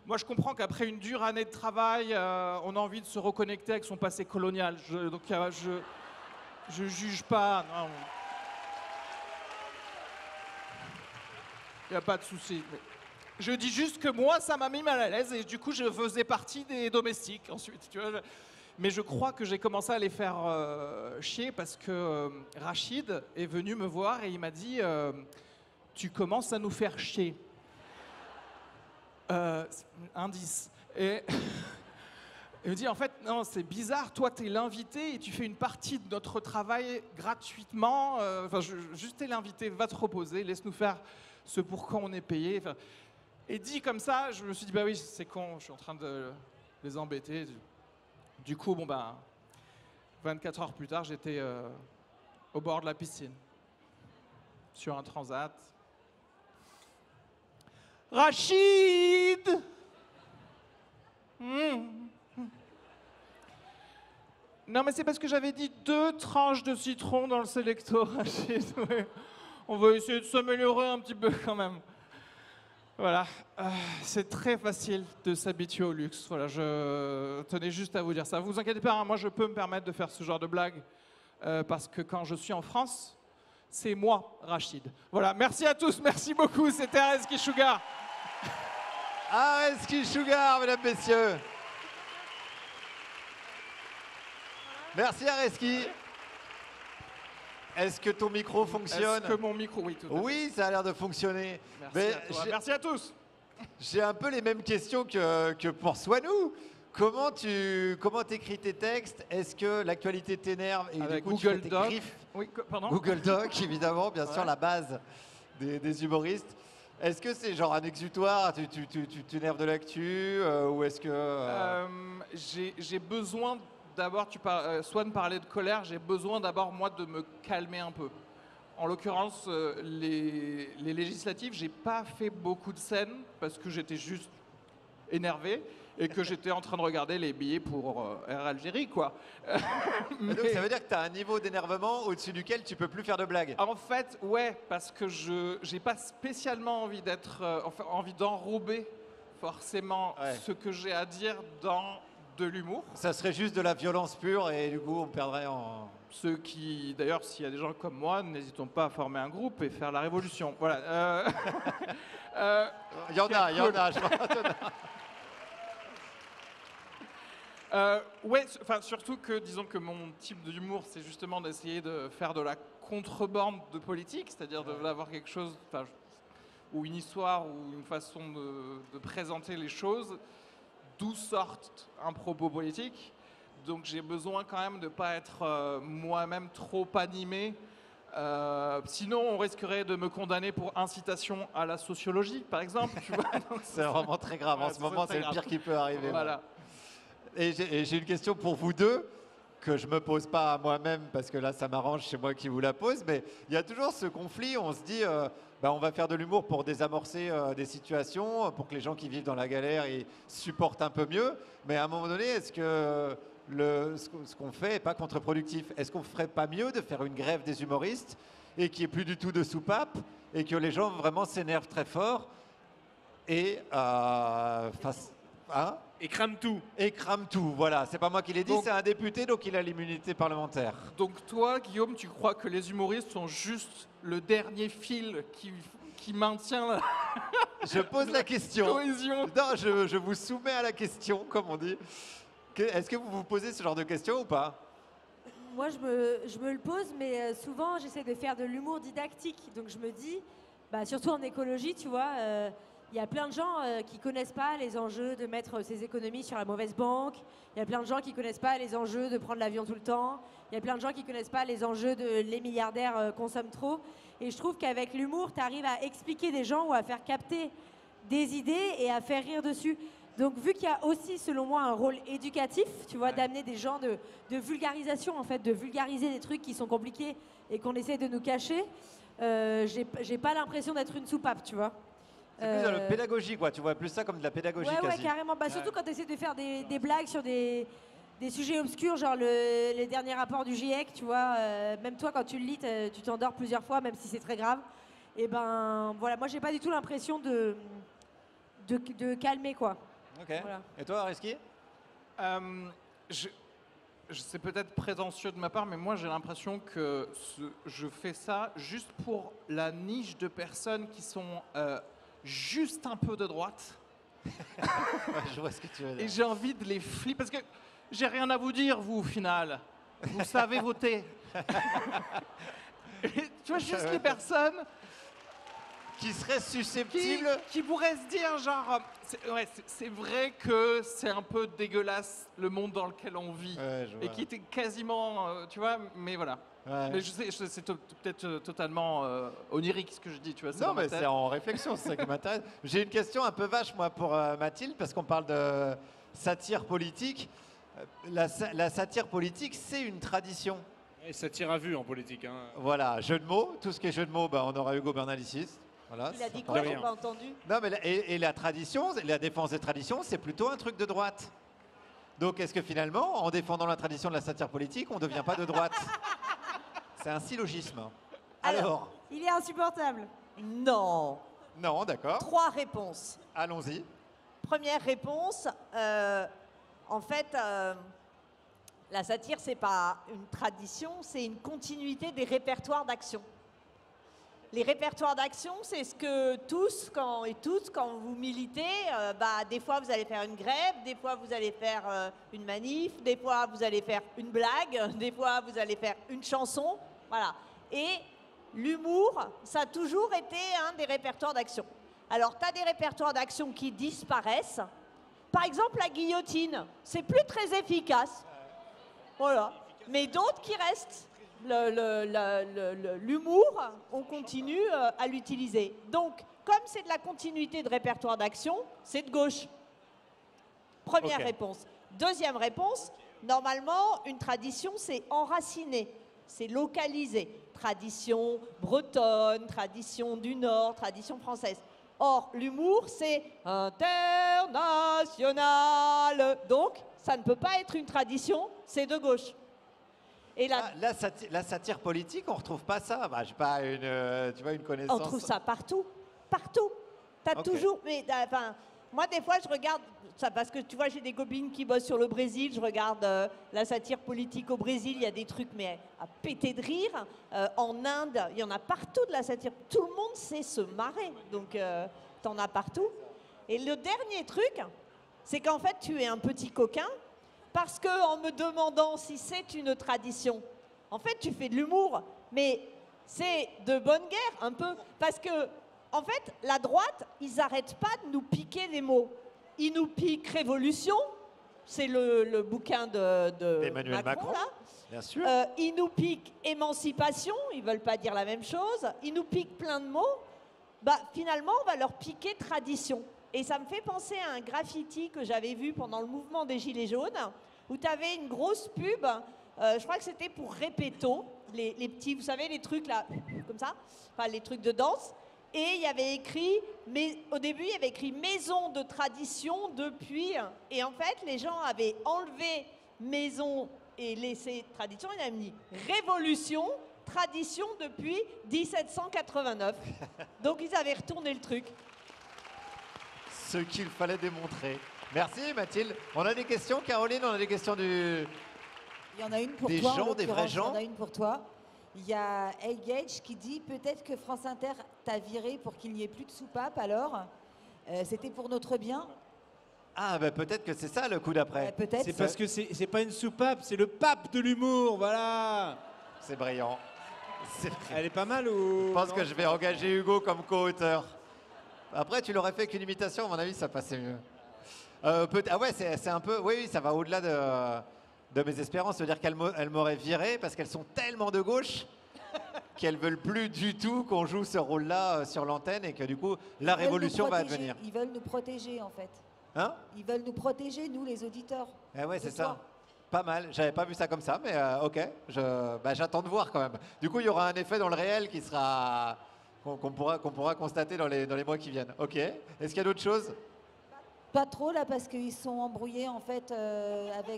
Moi, je comprends qu'après une dure année de travail, on a envie de se reconnecter avec son passé colonial. Donc, je juge pas. Non. Il n'y a pas de souci. Je dis juste que moi, ça m'a mis mal à l'aise et du coup, je faisais partie des domestiques ensuite. Tu vois. Mais je crois que j'ai commencé à les faire chier parce que Rachid est venu me voir et il m'a dit tu commences à nous faire chier. Indice. Et il me dit en fait, non, c'est bizarre, toi, tu es l'invité et tu fais une partie de notre travail gratuitement. Juste t'es l'invité, va te reposer, laisse-nous faire ce pour quoi on est payé. Enfin, et dit comme ça, je me suis dit, bah oui, c'est con, je suis en train de les embêter. Du coup, 24 heures plus tard, j'étais au bord de la piscine. sur un transat. Rachid! Non, mais c'est parce que j'avais dit 2 tranches de citron dans le Selecto, Rachid. Ouais. On va essayer de s'améliorer un petit peu quand même. Voilà, c'est très facile de s'habituer au luxe. Voilà, je tenais juste à vous dire ça. Vous inquiétez pas, hein, moi je peux me permettre de faire ce genre de blague parce que quand je suis en France, c'est moi, Rachid. Voilà, merci à tous, merci beaucoup. C'était Areski Sugar. Areski Sugar, mesdames, messieurs. Merci Areski. Est-ce que ton micro fonctionne? Est-ce que mon micro, oui, tout à fait. Oui, ça a l'air de fonctionner. Merci à toi. Merci à tous. J'ai un peu les mêmes questions que pour Swanou. Comment t'écris tes textes? Est-ce que l'actualité t'énerve et avec du coup Google tu fais tes Doc. griffes? Oui, pardon. Google Doc, évidemment, bien sûr, la base des humoristes. Est-ce que c'est genre un exutoire? Tu t'énerves de l'actu ou est-ce que... J'ai besoin... D'abord, Swan parlait de colère, j'ai besoin d'abord, moi, de me calmer un peu. En l'occurrence, les législatives, j'ai pas fait beaucoup de scènes parce que j'étais juste énervé et que j'étais en train de regarder les billets pour Air Algérie, quoi. Mais donc, ça veut dire que tu as un niveau d'énervement au-dessus duquel tu peux plus faire de blagues? En fait, ouais, parce que j'ai pas spécialement envie envie d'enrober forcément ce que j'ai à dire dans de l'humour. Ça serait juste de la violence pure et du coup on perdrait en... Ceux qui, d'ailleurs, s'il y a des gens comme moi, n'hésitons pas à former un groupe et faire la révolution. Voilà. Il y en a, je pense. Ouais, surtout que, disons que mon type d'humour, c'est justement d'essayer de faire de la contrebande de politique, c'est-à-dire d'avoir quelque chose, ou une histoire, ou une façon de présenter les choses, d'où sortent un propos politique. Donc j'ai besoin quand même de ne pas être moi-même trop animé. Sinon, on risquerait de me condamner pour incitation à la sociologie, par exemple. C'est vraiment très grave. En ce moment, c'est le pire qui peut arriver. Voilà. Et j'ai une question pour vous deux, que je ne me pose pas à moi-même, parce que là, ça m'arrange, c'est moi qui vous la pose. Mais il y a toujours ce conflit, on se dit... on va faire de l'humour pour désamorcer des situations, pour que les gens qui vivent dans la galère ils supportent un peu mieux. Mais à un moment donné, est-ce que ce qu'on fait n'est pas contre-productif? Est-ce qu'on ne ferait pas mieux de faire une grève des humoristes et qu'il n'y ait plus du tout de soupape et que les gens vraiment s'énervent très fort et et crament tout. Et crament tout, voilà. C'est pas moi qui l'ai dit, c'est un député, donc il a l'immunité parlementaire. Donc toi, Guillaume, tu crois que les humoristes sont juste le dernier fil qui maintient la... Je pose la question. Cohésion. Non, je vous soumets à la question, comme on dit. Est-ce que vous vous posez ce genre de questions ou pas? Moi, je me le pose, mais souvent, j'essaie de faire de l'humour didactique. Donc je me dis, surtout en écologie, tu vois... il y a plein de gens qui ne connaissent pas les enjeux de mettre ses économies sur la mauvaise banque. Il y a plein de gens qui ne connaissent pas les enjeux de prendre l'avion tout le temps. Il y a plein de gens qui ne connaissent pas les enjeux de les milliardaires consomment trop. Et je trouve qu'avec l'humour, tu arrives à expliquer des gens ou à faire capter des idées et à faire rire dessus. Donc vu qu'il y a aussi, selon moi, un rôle éducatif, tu vois, d'amener des gens de vulgarisation, en fait, de vulgariser des trucs qui sont compliqués et qu'on essaie de nous cacher, j'ai pas l'impression d'être une soupape, tu vois. C'est plus de la pédagogie, quoi. Tu vois plus ça comme de la pédagogie ouais, quasi. Ouais, carrément. Surtout quand tu essaies de faire des blagues sur des sujets obscurs, genre les derniers rapports du GIEC, tu vois. Même toi, quand tu le lis, tu t'endors plusieurs fois, même si c'est très grave. Et voilà, moi, j'ai pas du tout l'impression de calmer, quoi. Ok. Voilà. Et toi, Areski? C'est peut-être prétentieux de ma part, mais moi j'ai l'impression que je fais ça juste pour la niche de personnes qui sont juste un peu de droite. Je vois ce que tu veux dire. Et j'ai envie de les flipper, parce que j'ai rien à vous dire, vous, au final. Vous savez voter. Tu vois, juste les personnes... Qui seraient susceptibles... Qui pourraient se dire, genre... c'est vrai que c'est un peu dégueulasse le monde dans lequel on vit. Ouais, et qui était quasiment... tu vois, mais voilà. Ouais. Mais je sais c'est peut-être totalement onirique ce que je dis, tu vois. Non, mais c'est en réflexion, c'est ça qui m'intéresse. J'ai une question un peu vache, moi, pour Mathilde, parce qu'on parle de satire politique. La satire politique, c'est une tradition. Et ça tire à vue en politique. Hein. Voilà, jeu de mots. Tout ce qui est jeu de mots, on aura Hugo Bernalicis. Voilà, Il a dit quoi? J'ai pas entendu. Non, mais et la tradition, la défense des traditions, c'est plutôt un truc de droite. Donc, est-ce que finalement, en défendant la tradition de la satire politique, on ne devient pas de droite? C'est un syllogisme. Alors, Il est insupportable. Non. non, d'accord. 3 réponses. Allons-y. Première réponse, en fait, la satire, c'est pas une tradition, c'est une continuité des répertoires d'action. Les répertoires d'action, c'est ce que tous et toutes, quand vous militez, des fois vous allez faire une grève, des fois vous allez faire une manif, des fois vous allez faire une blague, des fois vous allez faire une chanson, voilà. Et l'humour, ça a toujours été un des répertoires d'action. Alors, tu as des répertoires d'action qui disparaissent. Par exemple, la guillotine, c'est plus très efficace. Voilà. Mais d'autres qui restent. L'humour, on continue à l'utiliser. Donc, comme c'est de la continuité de répertoire d'action, c'est de gauche. Première réponse. Deuxième réponse, normalement, une tradition, c'est enraciné, c'est localisé. Tradition bretonne, tradition du Nord, tradition française. Or, l'humour, c'est international. Donc, ça ne peut pas être une tradition, c'est de gauche. Et la satire politique, on ne retrouve pas ça. Bah, j'ai pas une connaissance. On trouve ça partout. Partout. Tu as toujours... Mais, moi, des fois, je regarde ça parce que, tu vois, j'ai des copines qui bossent sur le Brésil. Je regarde la satire politique au Brésil. Il y a des trucs, mais à péter de rire. En Inde, il y en a partout de la satire. Tout le monde sait se marrer. Donc, tu en as partout. Et le dernier truc, c'est qu'en fait, tu es un petit coquin parce qu'en me demandant si c'est une tradition, en fait, tu fais de l'humour. Mais c'est de bonne guerre, un peu. Parce que... En fait, la droite, ils n'arrêtent pas de nous piquer les mots. Ils nous piquent révolution, c'est le bouquin d'Emmanuel Macron, là. Bien sûr. Ils nous piquent émancipation, ils ne veulent pas dire la même chose. Ils nous piquent plein de mots. Finalement, on va leur piquer tradition. Et ça me fait penser à un graffiti que j'avais vu pendant le mouvement des Gilets jaunes, où tu avais une grosse pub, je crois que c'était pour Repetto, les petits, vous savez, les trucs là, comme ça, enfin les trucs de danse. Et il y avait écrit, au début, il y avait écrit maison de tradition depuis. Et en fait, les gens avaient enlevé maison et laissé tradition. Ils avaient mis révolution, tradition depuis 1789. Donc ils avaient retourné le truc. Ce qu'il fallait démontrer. Merci Mathilde. On a des questions, Caroline, on a des questions Il y en a une pour des toi. gens, des vrais gens. Il y en a une pour toi. Il y a Gage qui dit peut-être que France Inter t'a viré pour qu'il n'y ait plus de soupape alors. C'était pour notre bien. Ah, peut-être que c'est ça le coup d'après. Peut-être. C'est parce que c'est pas une soupape, c'est le pape de l'humour, voilà. C'est brillant. Elle est pas mal ou... Je pense que je vais engager Hugo comme co-auteur. Après, tu l'aurais fait qu'une imitation, à mon avis, ça passait mieux. Ah ouais, c'est un peu... Oui, ça va au-delà de mes espérances. C'est-à-dire qu'elles m'auraient viré parce qu'elles sont tellement de gauche qu'elles veulent plus du tout qu'on joue ce rôle-là sur l'antenne et que du coup, la révolution va advenir. Ils veulent nous protéger, en fait. Hein? Ils veulent nous protéger, nous, les auditeurs. Eh ouais, c'est ça. Pas mal. J'avais pas vu ça comme ça, mais ok. J'attends de voir quand même. Du coup, il y aura un effet dans le réel qui sera qu'on pourra constater dans les mois qui viennent. Ok. Est-ce qu'il y a d'autres choses? Pas trop là parce qu'ils sont embrouillés en fait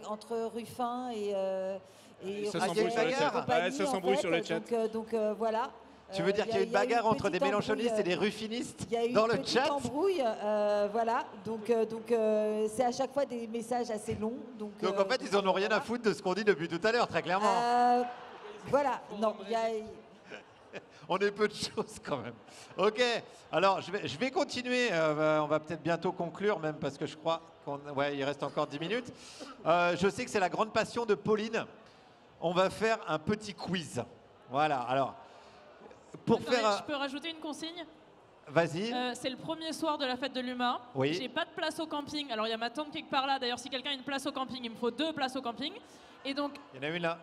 entre Ruffin et ça s'embrouille sur le chat. Ouais, ça s'embrouille sur le chat. Donc voilà. Tu veux dire qu'il y a une bagarre entre des mélanchonistes et des ruffinistes dans le chat? Il y a eu une petite embrouille, voilà. Donc c'est à chaque fois des messages assez longs. Donc en fait, ils en ont rien à foutre de ce qu'on dit depuis tout à l'heure, très clairement. Voilà. Non, il y a... On est peu de choses quand même. Ok, alors je vais continuer. On va peut-être bientôt conclure même parce que je crois qu'il reste encore 10 minutes. Je sais que c'est la grande passion de Pauline. On va faire un petit quiz. Voilà, alors... Je peux rajouter une consigne? Vas-y. C'est le premier soir de la fête de l'humain. Oui. J'ai pas de place au camping. Alors il y a ma tante quelque part là. D'ailleurs, si quelqu'un a une place au camping, il me faut 2 places au camping. Et donc... Il y en a une là.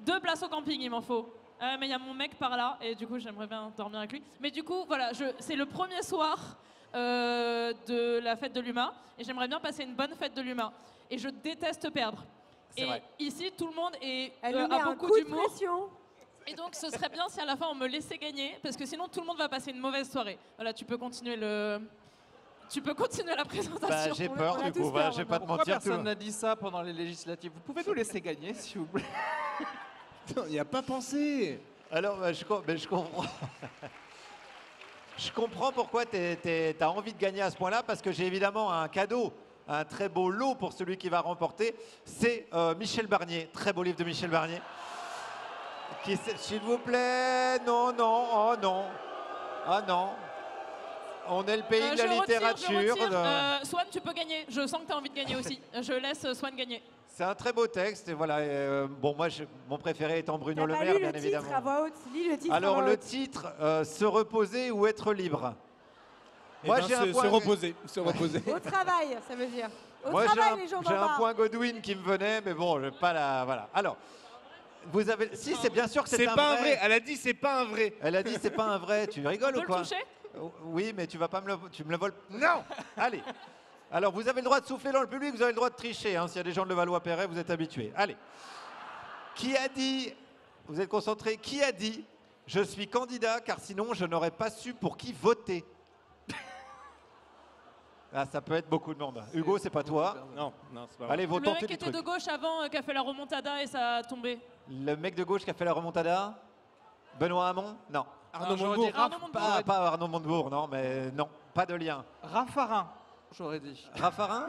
2 places au camping, il m'en faut. Mais il y a mon mec par là, et du coup, j'aimerais bien dormir avec lui. Mais du coup, voilà, c'est le premier soir de la fête de l'humain, et j'aimerais bien passer une bonne fête de l'humain. Et je déteste perdre. C'est Et vrai. ici, tout le monde est, Elle nous met a un beaucoup coup de d'humour. pression. Et donc, ce serait bien si à la fin, on me laissait gagner, parce que sinon, tout le monde va passer une mauvaise soirée. Voilà, tu peux continuer la présentation. Bah, j'ai peur on a du tous coup, peur, je vais pas te Pourquoi mentir. personne n'a dit ça pendant les législatives? Vous pouvez nous laisser gagner, s'il vous plaît? Il n'y a pas pensé. Alors, je comprends. Je comprends pourquoi tu as envie de gagner à ce point-là, parce que j'ai évidemment un cadeau, un très beau lot pour celui qui va remporter. C'est Michel Barnier, très beau livre de Michel Barnier. S'il vous plaît, non, oh non. Ah non. On est le pays de la littérature. Je retire. Swan, tu peux gagner. Je sens que tu as envie de gagner aussi. Je laisse Swan gagner. C'est un très beau texte. Et voilà. Bon, moi, mon préféré étant Bruno T'as Le pas Maire, lu bien le titre évidemment. à voix haute. Lis le titre à Alors, voix le haute. titre, Se reposer ou être libre. Moi, j'ai un point. se reposer. Se reposer. Au travail, ça veut dire. Au Moi, travail, les gens j'ai d'en un bas. point Godwin qui me venait, mais bon, je vais pas la. Voilà. Alors, vous avez. Si, c'est bien sûr que C'est c'est pas un un vrai. Elle a dit c'est pas un vrai. Elle a dit c'est pas un vrai. Tu rigoles On ou peut quoi? le toucher? Oui, mais tu vas pas me le. Tu me le voles. Non. Allez. Alors, vous avez le droit de souffler dans le public, vous avez le droit de tricher. Hein. S'il y a des gens de Levallois-Perret, vous êtes habitués. Allez. Qui a dit. Vous êtes concentrés. Qui a dit je suis candidat car sinon je n'aurais pas su pour qui voter? Ah, ça peut être beaucoup de monde. Hugo, c'est pas toi. Non, c'est pas vrai. Allez, Le votons mec tous qui les était trucs. de gauche avant, qui a fait la remontada et ça a tombé. Le mec de gauche qui a fait la remontada? Benoît Hamon? Non. Arnaud j'aurais Montebourg. dit Raph- Arnaud Montebourg. Pas Arnaud Montebourg, non, mais non, pas de lien. Raffarin, j'aurais dit. Raffarin?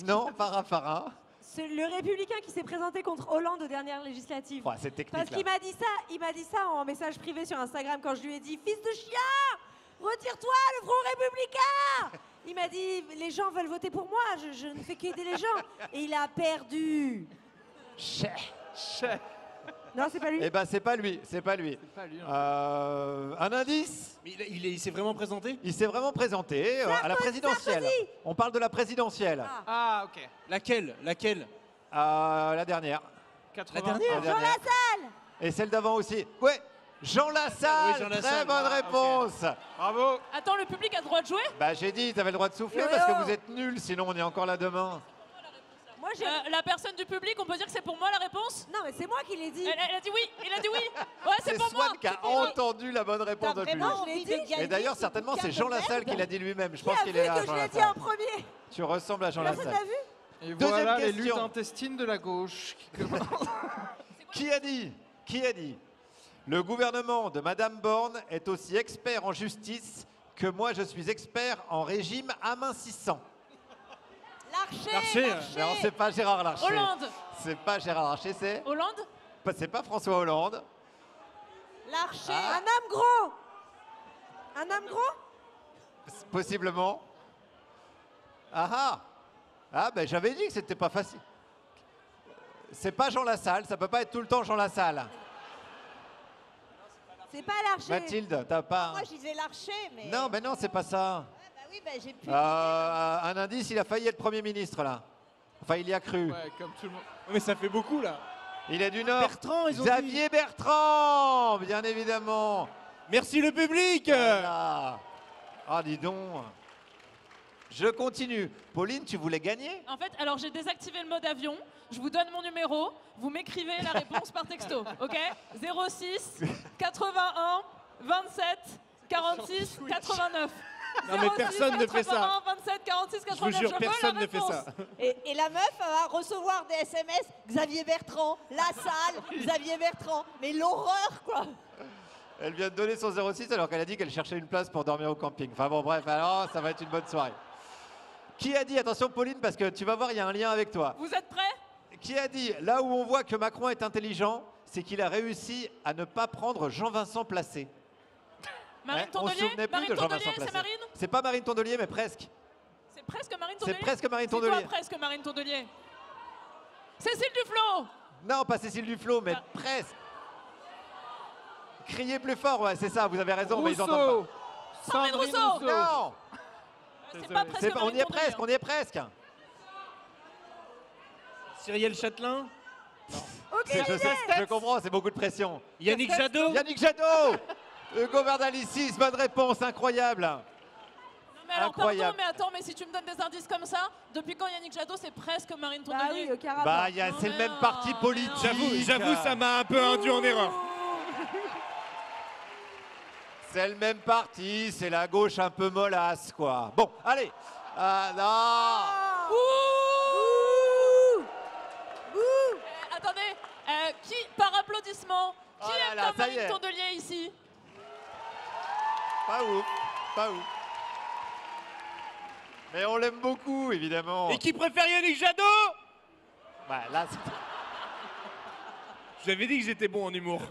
Non, pas Raffarin. C'est le républicain qui s'est présenté contre Hollande aux dernières législatives. Ouais, c'est technique Parce là. qu'il m'a dit ça en message privé sur Instagram quand je lui ai dit fils de chien, retire-toi le Front républicain. Il m'a dit les gens veulent voter pour moi, je ne fais qu'aider les gens. Et il a perdu. Non, c'est pas lui. Eh ben, c'est pas lui, c'est pas lui. Pas lui, non. Un indice? Mais il s'est vraiment présenté. Il s'est vraiment présenté à la présidentielle. Sarkozy. On parle de la présidentielle. Ah, ok. Laquelle La dernière. 80. La dernière La dernière. Lassalle. Et celle d'avant aussi. Ouais, Jean Lassalle. Oui, Jean Très Lassalle. bonne Ah, réponse. Bravo. Attends, le public a le droit de jouer? Bah, j'ai dit, t'avais le droit de souffler Yo, parce que yo. vous êtes nuls, sinon on est encore là demain. Moi j'ai. La personne du public, on peut dire que c'est pour moi la réponse? Non, mais c'est moi qui l'ai dit. Elle a dit oui, il a dit oui. Ouais, c'est C'est pour moi. Swan qui a entendu la bonne réponse T'as de public. vraiment je l'ai envie dit. de gagner Et d'ailleurs, ce certainement, bouquin c'est de Jean Lassalle merde. qui l'a dit lui-même. Je Qui pense a qu'il vu est là, que Jean je l'ai dit Lassalle. en premier. Tu ressembles à Jean Personne Lassalle. n'a vu. Et Deuxième voilà les question. luttes intestines de la gauche qui commencent. Qui a dit le gouvernement de Madame Borne est aussi expert en justice que moi je suis expert en régime amincissant? Larcher. Non, c'est pas Gérard Larcher. Hollande. C'est pas Gérard Larcher, c'est Hollande? c'est pas François Hollande. Larcher. Un homme gros. Un homme gros. Possiblement. Ah ben j'avais dit que c'était pas facile. C'est pas Jean Lassalle, ça peut pas être tout le temps Jean Lassalle. C'est pas Larcher. Mathilde, t'as pas. Moi, je disais Larcher, mais... Non, mais non, c'est pas ça. Bah oui, bah, j'ai pu... Un indice, il a failli être Premier ministre là. Enfin, il y a cru. Ouais, comme tout le monde. Mais ça fait beaucoup là. Il est du Nord. Bertrand, ils ont Xavier Bertrand, bien évidemment. Merci le public. Voilà. Ah, dis donc. Je continue. Pauline, tu voulais gagner? En fait, alors j'ai désactivé le mode avion. Je vous donne mon numéro. Vous m'écrivez la réponse par texto. OK? 06 81 27 46 89. Non, mais personne ne fait ça. 81 27 46 89. Je vous jure, veux personne la ne fait réponse. ça. Et la meuf va recevoir des SMS, Xavier Bertrand, Lassalle, Xavier Bertrand. Mais l'horreur, quoi. Elle vient de donner son 06 alors qu'elle a dit qu'elle cherchait une place pour dormir au camping. Enfin bon, bref, alors ça va être une bonne soirée. Qui a dit, attention Pauline, parce que tu vas voir, il y a un lien avec toi. Vous êtes prêts? Qui a dit, là où on voit que Macron est intelligent, c'est qu'il a réussi à ne pas prendre Jean-Vincent Placé. Marine Hein, on se Tondelier? souvenait plus Marine de Jean-Vincent Tondelier, c'est Placé. Marine? C'est pas Marine Tondelier, mais presque. C'est presque Marine C'est Tondelier? presque Marine C'est toi Tondelier. presque Marine Tondelier. Cécile Duflot! Non, pas Cécile Duflot, mais Ah. presque. Criez plus fort, ouais, c'est ça, vous avez raison, mais ils Rousseau. entendent Sandrine Sandrine Rousseau. pas. Non, C'est pas presque c'est pas- on y Marine est Tondelier, presque, hein. on y est presque. Cyrielle Châtelain. Ok, Je comprends, c'est beaucoup de pression. Yannick Jadot. Yannick Jadot. Hugo Bardalicis, bonne réponse, incroyable. Mais alors, Incroyable. pardon, mais attends, mais si tu me donnes des indices comme ça, depuis quand Yannick Jadot, c'est presque Marine Bah Tondelier? oui, aucun rapport. Bah, c'est le Non, même mais parti non, politique. mais non. J'avoue, ça m'a un peu induit en erreur. C'est le même parti, c'est la gauche un peu mollasse, quoi. Bon, allez. Non. Attendez, qui, par applaudissement, qui Oh là aime là, comme ça y Marine est. Tondelier ici? Pas ouf, pas ouf. Mais on l'aime beaucoup, évidemment. Et qui préfère Yannick Jadot? Ouais, là, c'est... Je vous avais dit que j'étais bon en humour.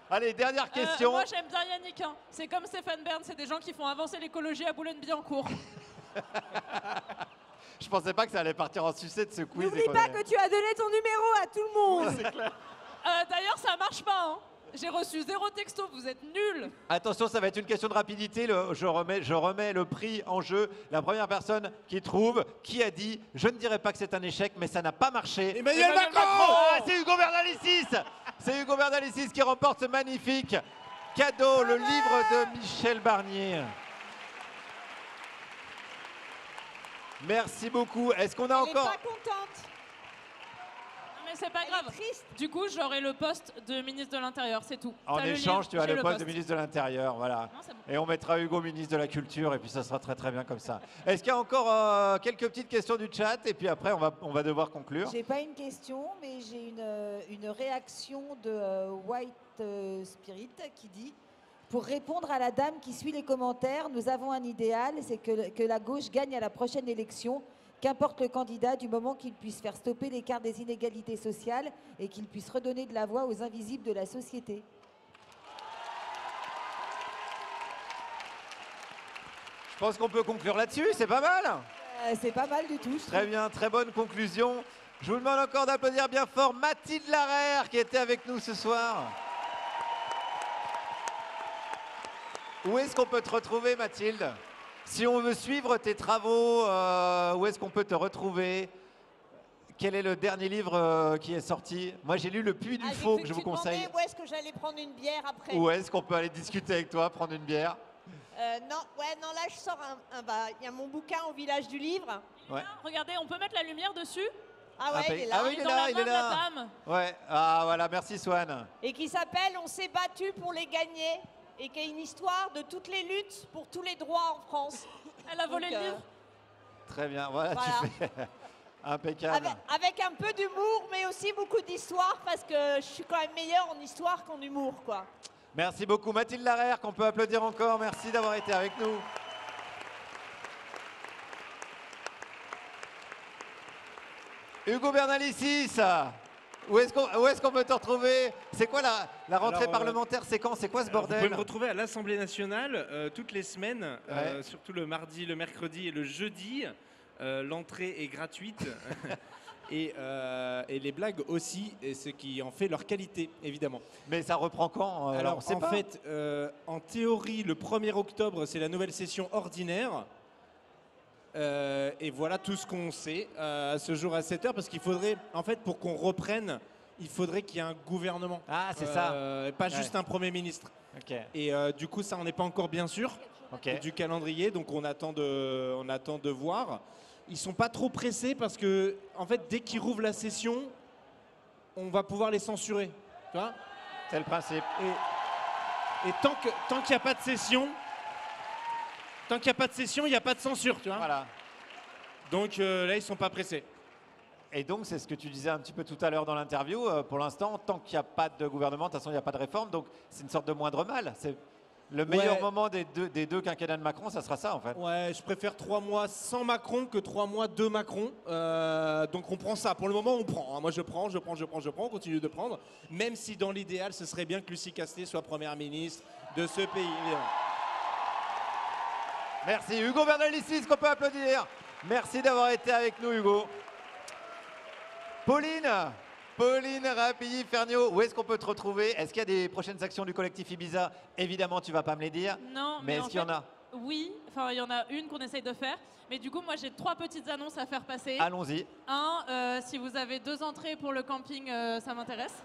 Allez, dernière question. Moi, j'aime bien Yannick. Hein. C'est comme Stéphane Bern, c'est des gens qui font avancer l'écologie à Boulogne-Billancourt. Je pensais pas que ça allait partir en sucette ce quiz. N'oublie pas que tu as donné ton numéro à tout le monde. C'est clair. D'ailleurs, ça marche pas. Hein. J'ai reçu 0 texto, vous êtes nuls. Attention, ça va être une question de rapidité. Je remets le prix en jeu. La première personne qui trouve, qui a dit « Je ne dirais pas que c'est un échec, mais ça n'a pas marché ». Emmanuel Macron. Ah, c'est Hugo Bernalicis. C'est Hugo Bernalicis qui remporte ce magnifique cadeau, le livre de Michel Barnier. Merci beaucoup. Est-ce qu'on a Elle encore... est pas contente. Mais c'est pas Elle grave. est triste. Du coup, j'aurai le poste de ministre de l'Intérieur, c'est tout. En T'as le échange, livre, tu as j'ai le poste de ministre de l'Intérieur, voilà. Non, c'est bon. Et on mettra Hugo ministre de la Culture, et puis ça sera très très bien comme ça. Est-ce qu'il y a encore quelques petites questions du chat, et puis après on va devoir conclure. J'ai pas une question, mais j'ai une réaction de White Spirit qui dit pour répondre à la dame qui suit les commentaires, nous avons un idéal, c'est que la gauche gagne à la prochaine élection, qu'importe le candidat, du moment qu'il puisse faire stopper l'écart des inégalités sociales et qu'il puisse redonner de la voix aux invisibles de la société. Je pense qu'on peut conclure là-dessus, c'est pas mal. C'est pas mal du tout, je Très trouve. bien, très bonne conclusion. Je vous demande encore d'applaudir bien fort Mathilde Larère qui était avec nous ce soir. Où est-ce qu'on peut te retrouver, Mathilde? Si on veut suivre tes travaux, où est-ce qu'on peut te retrouver? Quel est le dernier livre qui est sorti? Moi, j'ai lu Le Puits du Ah, j'ai Faux cru que je tu vous conseille. demandais où est-ce que j'allais prendre une bière après. Où est-ce qu'on peut aller discuter avec toi, prendre une bière? Non, là je sors il y a mon bouquin au village du livre. Ouais. Regardez, on peut mettre la lumière dessus? Ah ouais, il est là. Ah oui, il est là, il est là. Madame. Ouais, ah voilà, merci Swan. Et qui s'appelle On s'est battu pour les gagner. Et qui est une histoire de toutes les luttes pour tous les droits en France. Elle a volé Donc, le livre. Très bien, voilà, Voilà. tu fais impeccable. Avec un peu d'humour, mais aussi beaucoup d'histoire, parce que je suis quand même meilleure en histoire qu'en humour, quoi. Merci beaucoup Mathilde Larère, qu'on peut applaudir encore. Merci d'avoir été avec nous. Hugo Bernalicis, où est-ce qu'on peut te retrouver? C'est quoi la rentrée Alors, parlementaire? C'est quand? C'est quoi ce Vous pouvez bordel? me retrouver à l'Assemblée nationale toutes les semaines, Ouais. surtout le mardi, le mercredi et le jeudi. L'entrée est gratuite et les blagues aussi, et ce qui en fait leur qualité, évidemment. Mais ça reprend quand? Alors, on sait en pas. fait, en théorie, le 1er octobre, c'est la nouvelle session ordinaire. Et voilà tout ce qu'on sait à ce jour à 7h, parce qu'il faudrait, en fait, pour qu'on reprenne, il faudrait qu'il y ait un gouvernement. Ah, c'est ça. Et pas juste un Premier ministre. Ok. Et du coup, ça, on n'est pas encore bien sûr Ok. du calendrier, donc on attend de voir. Ils sont pas trop pressés parce que, en fait, dès qu'ils rouvrent la session, on va pouvoir les censurer. Tu vois ? C'est le principe. Et tant qu'il n'y a pas de session, il n'y a pas de censure, tu vois. Voilà. Donc là, ils sont pas pressés. Et donc, c'est ce que tu disais un petit peu tout à l'heure dans l'interview. Pour l'instant, tant qu'il n'y a pas de gouvernement, de toute façon, il n'y a pas de réforme. Donc, c'est une sorte de moindre mal. C'est le meilleur Ouais. moment des deux quinquennats de Macron, ça sera ça, en fait. Ouais, je préfère 3 mois sans Macron que 3 mois de Macron. Donc on prend ça. Pour le moment, on prend. Hein. Moi, je prends, on continue de prendre. Même si dans l'idéal, ce serait bien que Lucie Castet soit première ministre de ce pays. Évidemment. Merci. Hugo Bernalicis, qu'on peut applaudir. Merci d'avoir été avec nous, Hugo. Pauline Rapilly-Ferniaud, où est-ce qu'on peut te retrouver? Est-ce qu'il y a des prochaines actions du collectif Ibiza? Évidemment, tu vas pas me les dire. Non, Mais est-ce qu'il y en a? Oui, enfin il y en a une qu'on essaye de faire. Mais du coup, moi j'ai 3 petites annonces à faire passer. Allons-y. Si vous avez 2 entrées pour le camping, ça m'intéresse.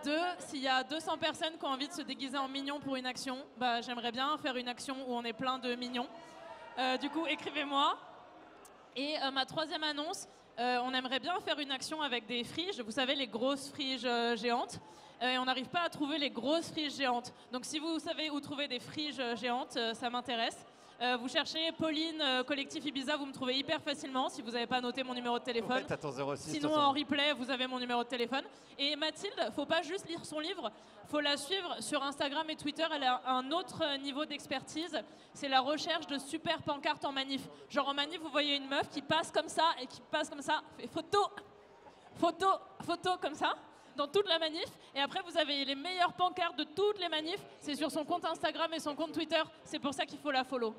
Deux, s'il y a 200 personnes qui ont envie de se déguiser en mignons pour une action, bah, j'aimerais bien faire une action où on est plein de mignons. Du coup, écrivez-moi. Et ma troisième annonce, on aimerait bien faire une action avec des friges, vous savez, les grosses friges géantes. Et on n'arrive pas à trouver les grosses friges géantes. Donc si vous savez où trouver des friges géantes, ça m'intéresse. Vous cherchez Pauline, collectif Ibiza, vous me trouvez hyper facilement si vous n'avez pas noté mon numéro de téléphone. Ouais, ton 06, Sinon, en replay, vous avez mon numéro de téléphone. Et Mathilde, faut pas juste lire son livre, faut la suivre sur Instagram et Twitter. Elle a un autre niveau d'expertise, c'est la recherche de super pancartes en manif. Genre en manif, vous voyez une meuf qui passe comme ça et qui passe comme ça, fait photo, photo, photo comme ça, dans toute la manif. Et après, vous avez les meilleures pancartes de toutes les manifs. C'est sur son compte Instagram et son compte Twitter. C'est pour ça qu'il faut la follow.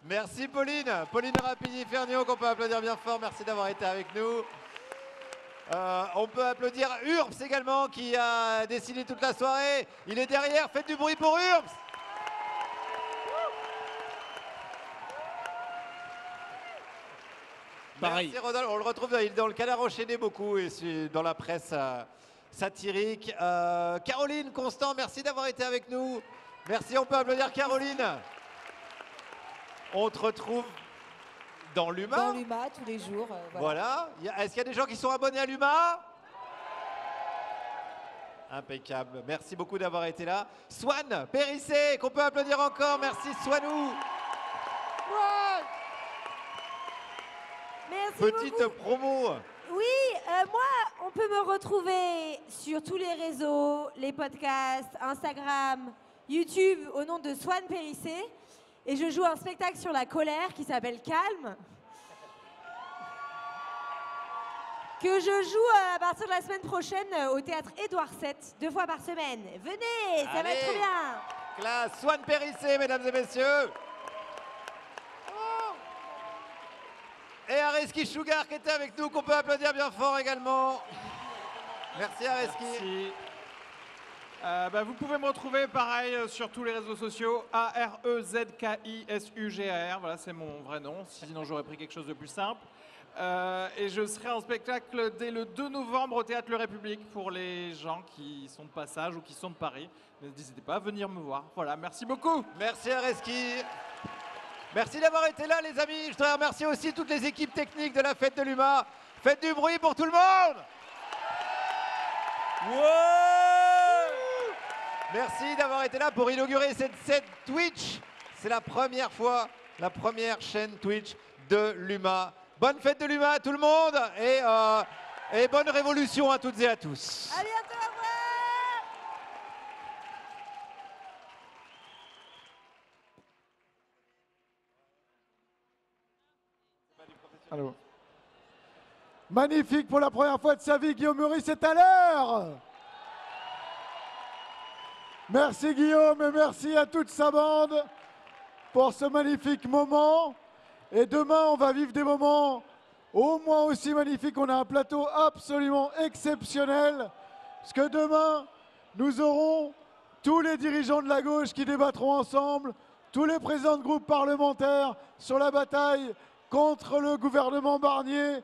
Merci Pauline. Pauline Rapini-Ferniaud, qu'on peut applaudir bien fort. Merci d'avoir été avec nous. On peut applaudir Urps également, qui a dessiné toute la soirée. Il est derrière. Faites du bruit pour Urps. Pareil. Merci Rodolphe. On le retrouve dans le Canard enchaîné beaucoup et dans la presse satirique. Caroline Constant, merci d'avoir été avec nous. Merci, on peut applaudir Caroline. On te retrouve dans l'UMA. Dans l'UMA, tous les jours. Voilà. Est-ce qu'il y a des gens qui sont abonnés à l'UMA? Impeccable. Merci beaucoup d'avoir été là. Swan Périssé, qu'on peut applaudir encore. Merci Swanou. Ouais. Merci Petite beaucoup. promo. Oui, moi, on peut me retrouver sur tous les réseaux, les podcasts, Instagram, YouTube, au nom de Swan Périssé. Et je joue un spectacle sur la colère qui s'appelle Calme, que je joue à partir de la semaine prochaine au théâtre Édouard VII, 2 fois par semaine. Venez, ça va être trop bien. Classe. Swan Périssé, mesdames et messieurs. Et Areski Sugar qui était avec nous, qu'on peut applaudir bien fort également. Merci Areski. Merci. Vous pouvez me retrouver pareil sur tous les réseaux sociaux, AREZKISUGAR, voilà c'est mon vrai nom, sinon j'aurais pris quelque chose de plus simple. Et je serai en spectacle dès le 2 novembre au Théâtre Le République pour les gens qui sont de passage ou qui sont de Paris. N'hésitez pas à venir me voir. Voilà, merci beaucoup. Merci Areski. Merci d'avoir été là les amis. Je voudrais remercier aussi toutes les équipes techniques de la fête de l'UMA. Faites du bruit pour tout le monde. Ouais. Merci d'avoir été là pour inaugurer cette scène Twitch. C'est la première fois, la première chaîne Twitch de l'UMA. Bonne fête de l'UMA à tout le monde et bonne révolution à toutes et à tous. À bientôt, au revoir. Allô. Magnifique pour la première fois de sa vie, Guillaume Meurice est à l'heure. Merci Guillaume et merci à toute sa bande pour ce magnifique moment. Et demain, on va vivre des moments au moins aussi magnifiques. On a un plateau absolument exceptionnel. Parce que demain, nous aurons tous les dirigeants de la gauche qui débattront ensemble, tous les présidents de groupes parlementaires sur la bataille contre le gouvernement Barnier.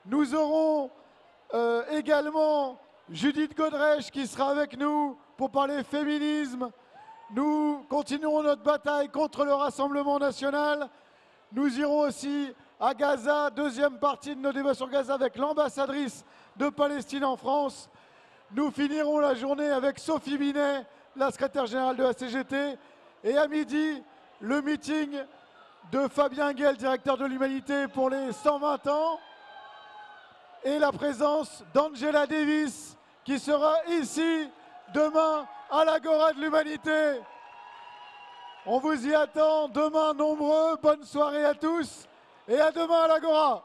Nous aurons également Judith Godrèche qui sera avec nous pour parler féminisme. Nous continuerons notre bataille contre le Rassemblement national. Nous irons aussi à Gaza, deuxième partie de nos débats sur Gaza avec l'ambassadrice de Palestine en France. Nous finirons la journée avec Sophie Binet, la secrétaire générale de la CGT. Et à midi, le meeting de Fabien Guel, directeur de l'Humanité pour les 120 ans. Et la présence d'Angela Davis qui sera ici demain à l'Agora de l'Humanité. On vous y attend demain nombreux. Bonne soirée à tous et à demain à l'Agora.